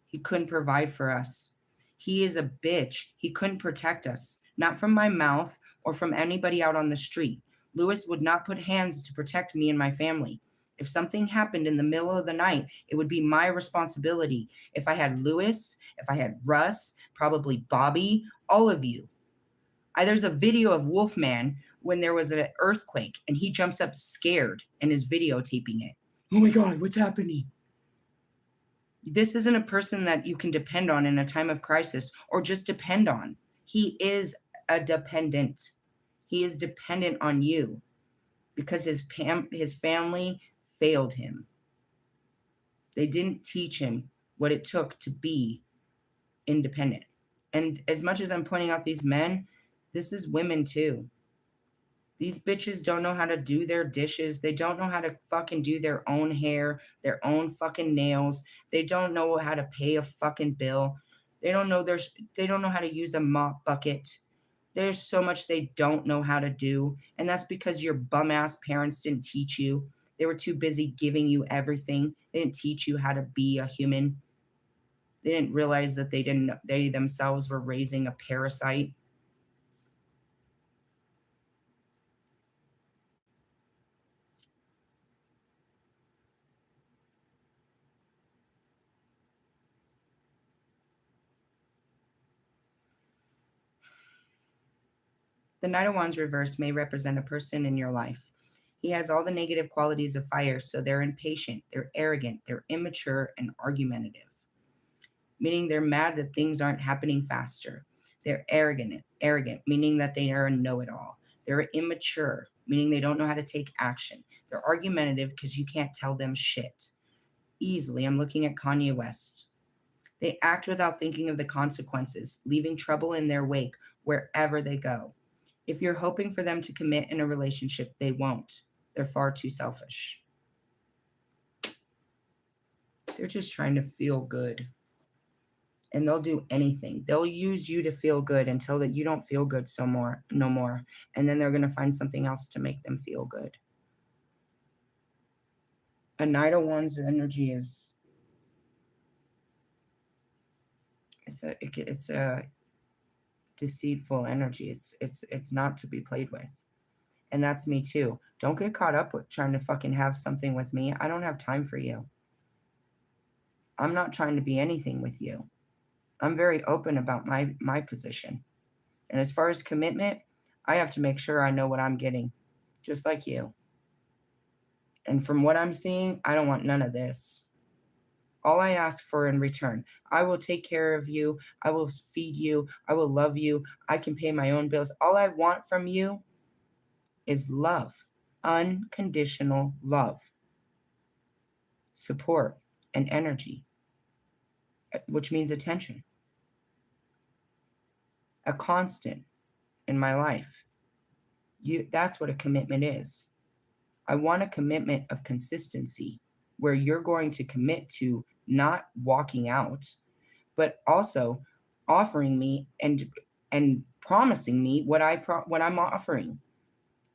He couldn't provide for us. He is a bitch. He couldn't protect us, not from my mouth or from anybody out on the street. Lewis would not put hands to protect me and my family. If something happened in the middle of the night, it would be my responsibility. If I had Lewis, if I had Russ, probably Bobby, all of you. There's a video of Wolfman when there was an earthquake and he jumps up scared and is videotaping it. Oh my God, what's happening? This isn't a person that you can depend on in a time of crisis or just depend on. He is a dependent. He is dependent on you because his family failed him. They didn't teach him what it took to be independent. And as much as I'm pointing out these men, this is women too. These bitches don't know how to do their dishes. They don't know how to fucking do their own hair, their own fucking nails. They don't know how to pay a fucking bill. They don't know how to use a mop bucket. There's so much they don't know how to do. And that's because your bum ass parents didn't teach you. They were too busy giving you everything. They didn't teach you how to be a human. They didn't realize that they themselves were raising a parasite. The Knight of Wands reverse may represent a person in your life. He has all the negative qualities of fire, so they're impatient, they're arrogant, they're immature, and argumentative, meaning they're mad that things aren't happening faster. They're arrogant, meaning that they are a know-it-all. They're immature, meaning they don't know how to take action. They're argumentative because you can't tell them shit. Easily, I'm looking at Kanye West. They act without thinking of the consequences, leaving trouble in their wake wherever they go. If you're hoping for them to commit in a relationship, they won't. They're far too selfish. They're just trying to feel good. And they'll do anything. They'll use you to feel good until that you don't feel good no more. And then they're going to find something else to make them feel good. A Knight of Wands energy is it's a deceitful energy. It's not to be played with. And that's me too. Don't get caught up with trying to fucking have something with me. I don't have time for you. I'm not trying to be anything with you. I'm very open about my position. And as far as commitment, I have to make sure I know what I'm getting, just like you. And from what I'm seeing, I don't want none of this. All I ask for in return, I will take care of you. I will feed you. I will love you. I can pay my own bills. All I want from you is love, unconditional love, support, and energy, which means attention. A constant in my life. That's what a commitment is. I want a commitment of consistency where you're going to commit to not walking out, but also offering me and promising me what I'm offering.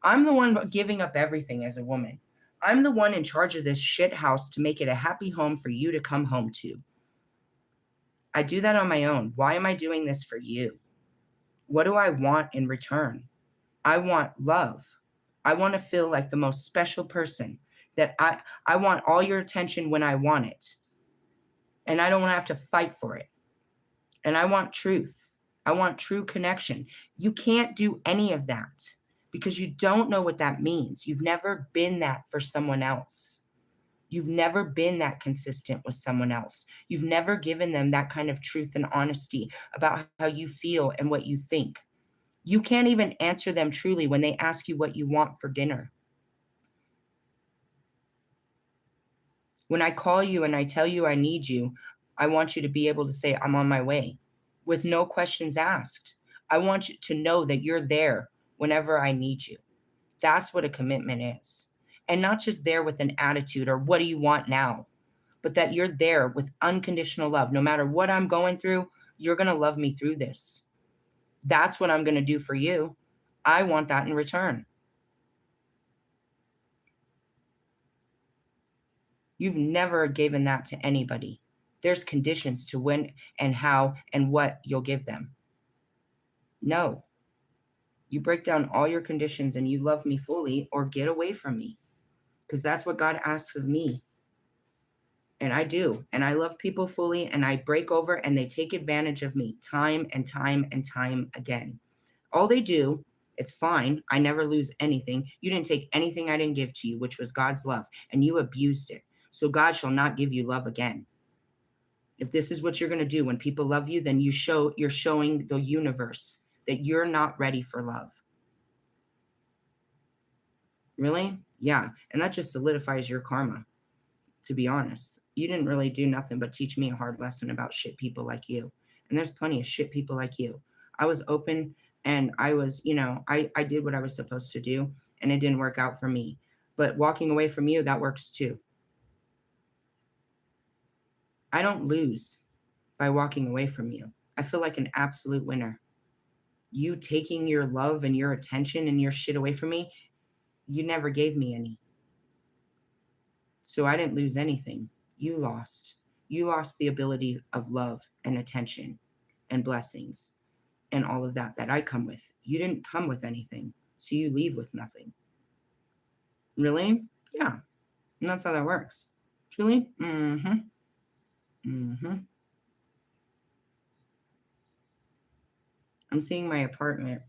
I'm the one giving up everything as a woman. I'm the one in charge of this shit house to make it a happy home for you to come home to. I do that on my own. Why am I doing this for you? What do I want in return? I want love. I want to feel like the most special person, that I want all your attention when I want it. And I don't want to have to fight for it. And I want truth. I want true connection. You can't do any of that because you don't know what that means. You've never been that for someone else. You've never been that consistent with someone else. You've never given them that kind of truth and honesty about how you feel and what you think. You can't even answer them truly when they ask you what you want for dinner. When I call you and I tell you I need you, I want you to be able to say, I'm on my way with no questions asked. I want you to know that you're there whenever I need you. That's what a commitment is. And not just there with an attitude or what do you want now, but that you're there with unconditional love. No matter what I'm going through, you're going to love me through this. That's what I'm going to do for you. I want that in return. You've never given that to anybody. There's conditions to when and how and what you'll give them. No, you break down all your conditions and you love me fully or get away from me because that's what God asks of me. And I do. And I love people fully and I break over and they take advantage of me time and time and time again. All they do, it's fine. I never lose anything. You didn't take anything I didn't give to you, which was God's love, and you abused it. So God shall not give you love again. If this is what you're going to do when people love you, then you're showing the universe that you're not ready for love. Really? Yeah. And that just solidifies your karma, to be honest. You didn't really do nothing but teach me a hard lesson about shit people like you. And there's plenty of shit people like you. I was open and I was, I did what I was supposed to do and it didn't work out for me. But walking away from you, that works too. I don't lose by walking away from you. I feel like an absolute winner. You taking your love and your attention and your shit away from me, you never gave me any. So I didn't lose anything. You lost. You lost the ability of love and attention and blessings and all of that I come with. You didn't come with anything. So you leave with nothing. Really? Yeah. And that's how that works. Truly? Mm-hmm. Mm-hmm. I'm seeing my apartment.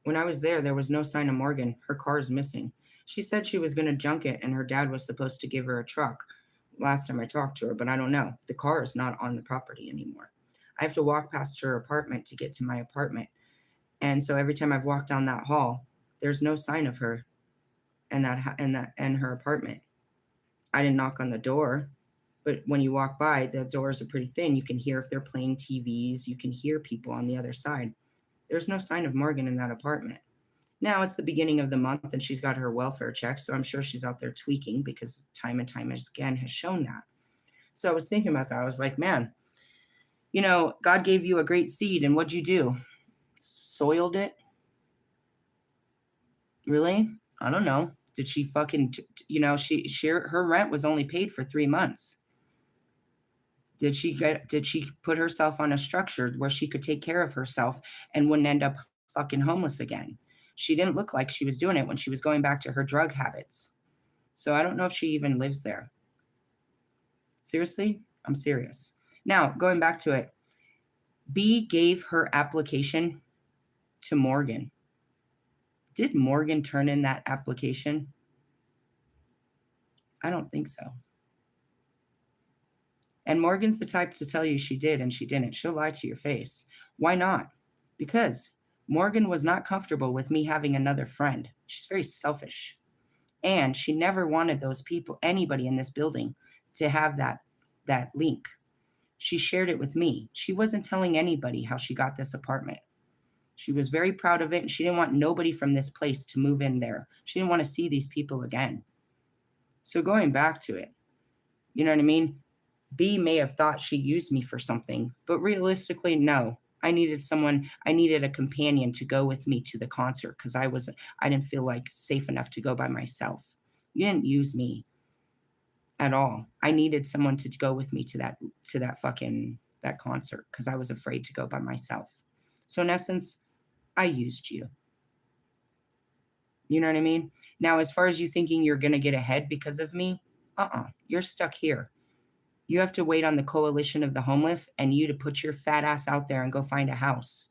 When I was there was no sign of Morgan. Her car is missing. She said she was going to junk it and her dad was supposed to give her a truck last time I talked to her, but I don't know. The car is not on the property anymore. I have to walk past her apartment to get to my apartment. And so every time I've walked down that hall, there's no sign of her and her apartment. I didn't knock on the door, but when you walk by, the doors are pretty thin. You can hear if they're playing TVs. You can hear people on the other side. There's no sign of Morgan in that apartment. Now it's the beginning of the month and she's got her welfare check, so I'm sure she's out there tweaking because time and time again has shown that. So I was thinking about that. I was like, man, God gave you a great seed and what'd you do? Soiled it? Really? I don't know. Did she fucking, her rent was only paid for 3 months. Did she put herself on a structure where she could take care of herself and wouldn't end up fucking homeless again? She didn't look like she was doing it when she was going back to her drug habits. So I don't know if she even lives there. Seriously? I'm serious. Now, going back to it, B gave her application to Morgan. Did Morgan turn in that application? I don't think so. And Morgan's the type to tell you she did and she didn't. She'll lie to your face. Why not? Because Morgan was not comfortable with me having another friend. She's very selfish. And she never wanted those people, anybody in this building, to have that link. She shared it with me. She wasn't telling anybody how she got this apartment. She was very proud of it, and she didn't want nobody from this place to move in there. She didn't want to see these people again. So going back to it, you know what I mean? B may have thought she used me for something, but realistically, no. I needed a companion to go with me to the concert because I didn't feel like safe enough to go by myself. You didn't use me at all. I needed someone to go with me to that concert because I was afraid to go by myself. So in essence, I used you. You know what I mean? Now, as far as you thinking you're going to get ahead because of me, you're stuck here. You have to wait on the coalition of the homeless and you to put your fat ass out there and go find a house.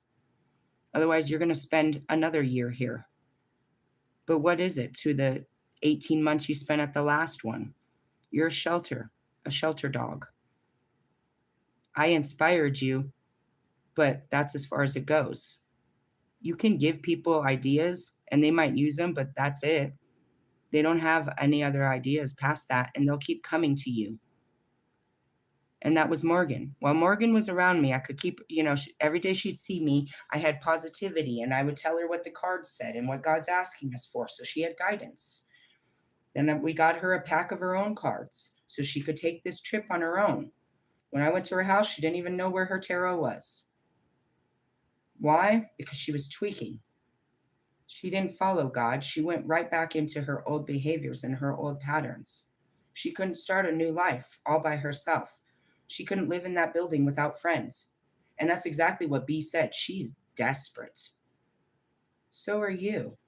Otherwise, you're going to spend another year here. But what is it to the 18 months you spent at the last one? You're a shelter dog. I inspired you, but that's as far as it goes. You can give people ideas and they might use them, but that's it. They don't have any other ideas past that, and they'll keep coming to you. And that was Morgan. While Morgan was around me, I could keep, every day she'd see me, I had positivity, and I would tell her what the cards said and what God's asking us for. So she had guidance. Then we got her a pack of her own cards so she could take this trip on her own. When I went to her house, she didn't even know where her tarot was. Why? Because she was tweaking. She didn't follow God. She went right back into her old behaviors and her old patterns. She couldn't start a new life all by herself. She couldn't live in that building without friends. And that's exactly what B said. She's desperate. So are you.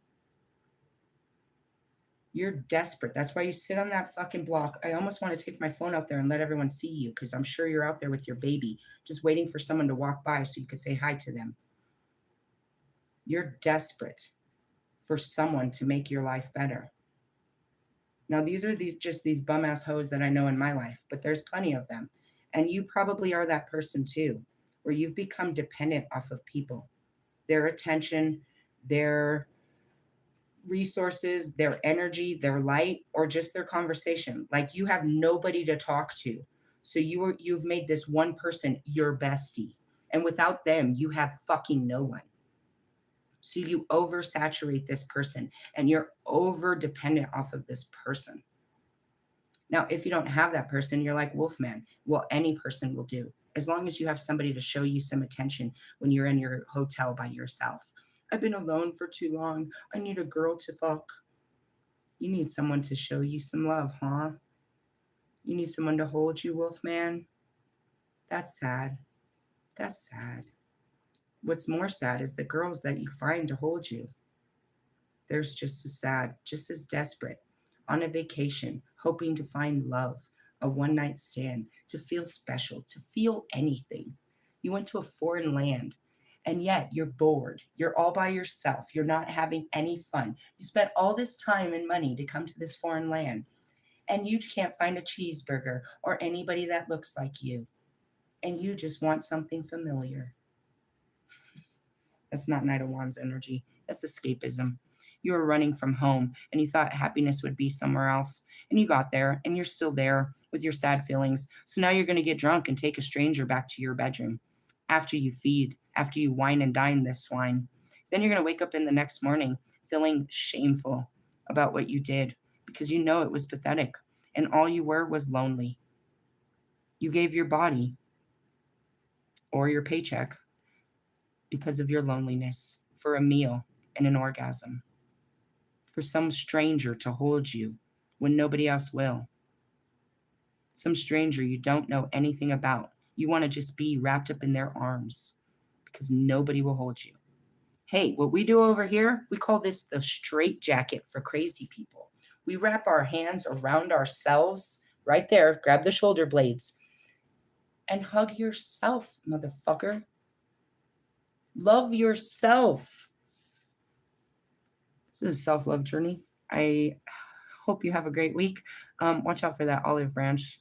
You're desperate. That's why you sit on that fucking block. I almost want to take my phone out there and let everyone see you, because I'm sure you're out there with your baby, just waiting for someone to walk by so you could say hi to them. You're desperate for someone to make your life better. Now, these are just these bum-ass hoes that I know in my life, but there's plenty of them. And you probably are that person too, where you've become dependent off of people, their attention, their resources, their energy, their light, or just their conversation. Like, you have nobody to talk to. So you've made this one person your bestie. And without them, you have fucking no one. So you oversaturate this person and you're over dependent off of this person. Now, if you don't have that person, you're like Wolfman. Well, any person will do, as long as you have somebody to show you some attention when you're in your hotel by yourself. I've been alone for too long. I need a girl to fuck. You need someone to show you some love, huh? You need someone to hold you, Wolfman? That's sad. That's sad. What's more sad is the girls that you find to hold you. They're just as sad, just as desperate, on a vacation, hoping to find love, a one-night stand, to feel special, to feel anything. You went to a foreign land, and yet you're bored. You're all by yourself. You're not having any fun. You spent all this time and money to come to this foreign land, and you can't find a cheeseburger or anybody that looks like you, and you just want something familiar. That's not Knight of Wands energy. That's escapism. You were running from home and you thought happiness would be somewhere else. And you got there and you're still there with your sad feelings. So now you're going to get drunk and take a stranger back to your bedroom after you feed, after you wine and dine this swine. Then you're going to wake up in the next morning feeling shameful about what you did, because you know it was pathetic and all you were was lonely. You gave your body or your paycheck because of your loneliness for a meal and an orgasm, for some stranger to hold you when nobody else will, some stranger you don't know anything about. You want to just be wrapped up in their arms because nobody will hold you. Hey, what we do over here, we call this the straight jacket for crazy people. We wrap our hands around ourselves right there, grab the shoulder blades, and hug yourself, motherfucker. Love yourself. This is a self-love journey. I hope you have a great week. Watch out for that olive branch.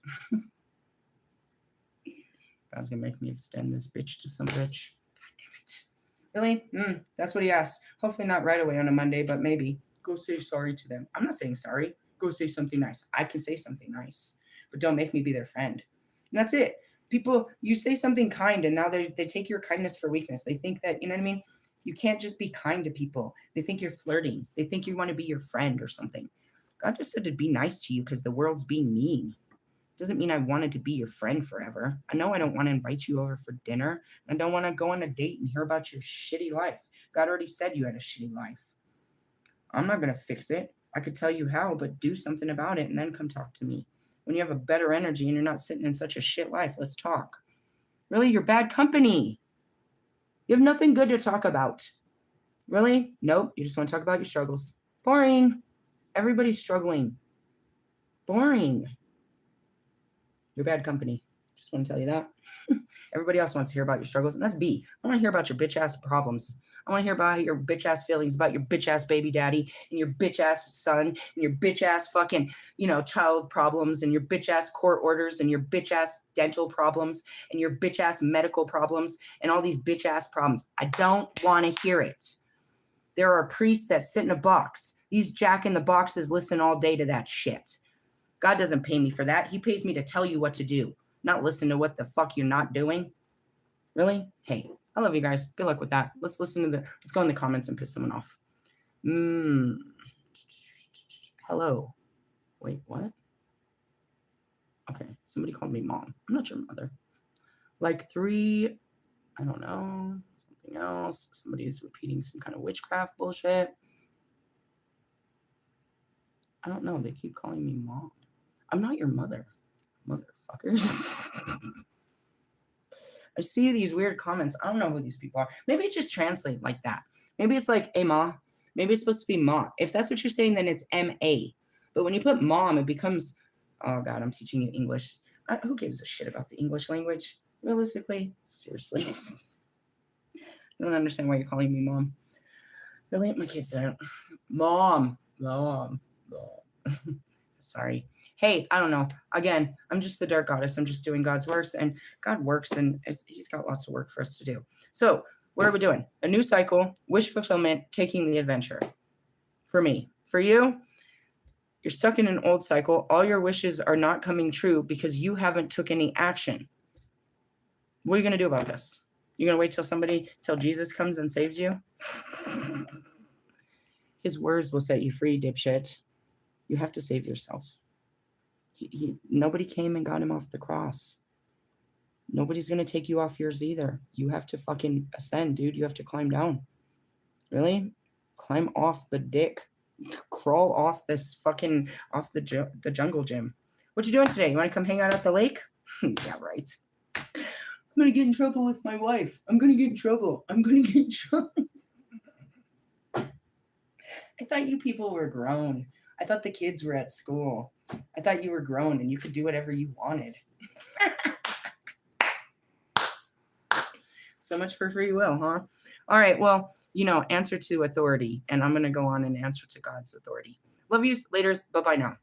God's gonna make me extend this bitch to some bitch. God damn it. Really? That's what he asked. Hopefully not right away on a Monday, but maybe. Go say sorry to them. I'm not saying sorry. Go say something nice. I can say something nice, but don't make me be their friend. And that's it. People, you say something kind and now they take your kindness for weakness. They think that, you know what I mean? You can't just be kind to people. They think you're flirting. They think you want to be your friend or something. God just said to be nice to you because the world's being mean. Doesn't mean I wanted to be your friend forever. I know I don't want to invite you over for dinner. I don't want to go on a date and hear about your shitty life. God already said you had a shitty life. I'm not going to fix it. I could tell you how, but do something about it and then come talk to me. When you have a better energy and you're not sitting in such a shit life, let's talk. Really, you're bad company. You have nothing good to talk about. Really? Nope. You just want to talk about your struggles. Boring. Everybody's struggling. Boring. You're bad company. Just want to tell you that. Everybody else wants to hear about your struggles, and that's B. I want to hear about your bitch-ass problems. I want to hear about your bitch-ass feelings about your bitch-ass baby daddy and your bitch-ass son and your bitch-ass fucking, child problems and your bitch-ass court orders and your bitch-ass dental problems and your bitch-ass medical problems and all these bitch-ass problems. I don't want to hear it. There are priests that sit in a box. These jack in the boxes listen all day to that shit. God doesn't pay me for that. He pays me to tell you what to do, not listen to what the fuck you're not doing. Really? Hey, I love you guys. Good luck with that. Let's go in the comments and piss someone off. Hello. Wait, what? Okay, somebody called me mom. I'm not your mother. Like 3, I don't know, something else. Somebody's repeating some kind of witchcraft bullshit. I don't know. They keep calling me mom. I'm not your mother, motherfuckers. I see these weird comments. I don't know who these people are. Maybe it just translate like that. Maybe it's like, hey, ma. Maybe it's supposed to be ma. If that's what you're saying, then it's M-A. But when you put mom, it becomes, oh, God, I'm teaching you English. Who gives a shit about the English language? Realistically? Seriously. I don't understand why you're calling me mom. Really? My kids don't. Mom. Sorry. Hey, I don't know. Again, I'm just the dark goddess. I'm just doing God's works, and God works, and he's got lots of work for us to do. So what are we doing? A new cycle, wish fulfillment, taking the adventure. For me. For you, you're stuck in an old cycle. All your wishes are not coming true because you haven't took any action. What are you going to do about this? You're going to wait till Jesus comes and saves you? His words will set you free, dipshit. You have to save yourself. Nobody came and got him off the cross. Nobody's going to take you off yours either. You have to fucking ascend, dude. You have to climb down. Really? Climb off the dick. Crawl off this fucking, off the jungle gym. What you doing today? You want to come hang out at the lake? Yeah, right. I'm going to get in trouble with my wife. I'm going to get in trouble. I thought you people were grown. I thought the kids were at school. I thought you were grown and you could do whatever you wanted. So much for free will, huh? All right, well, answer to authority. And I'm going to go on and answer to God's authority. Love you. Laters. Bye-bye now.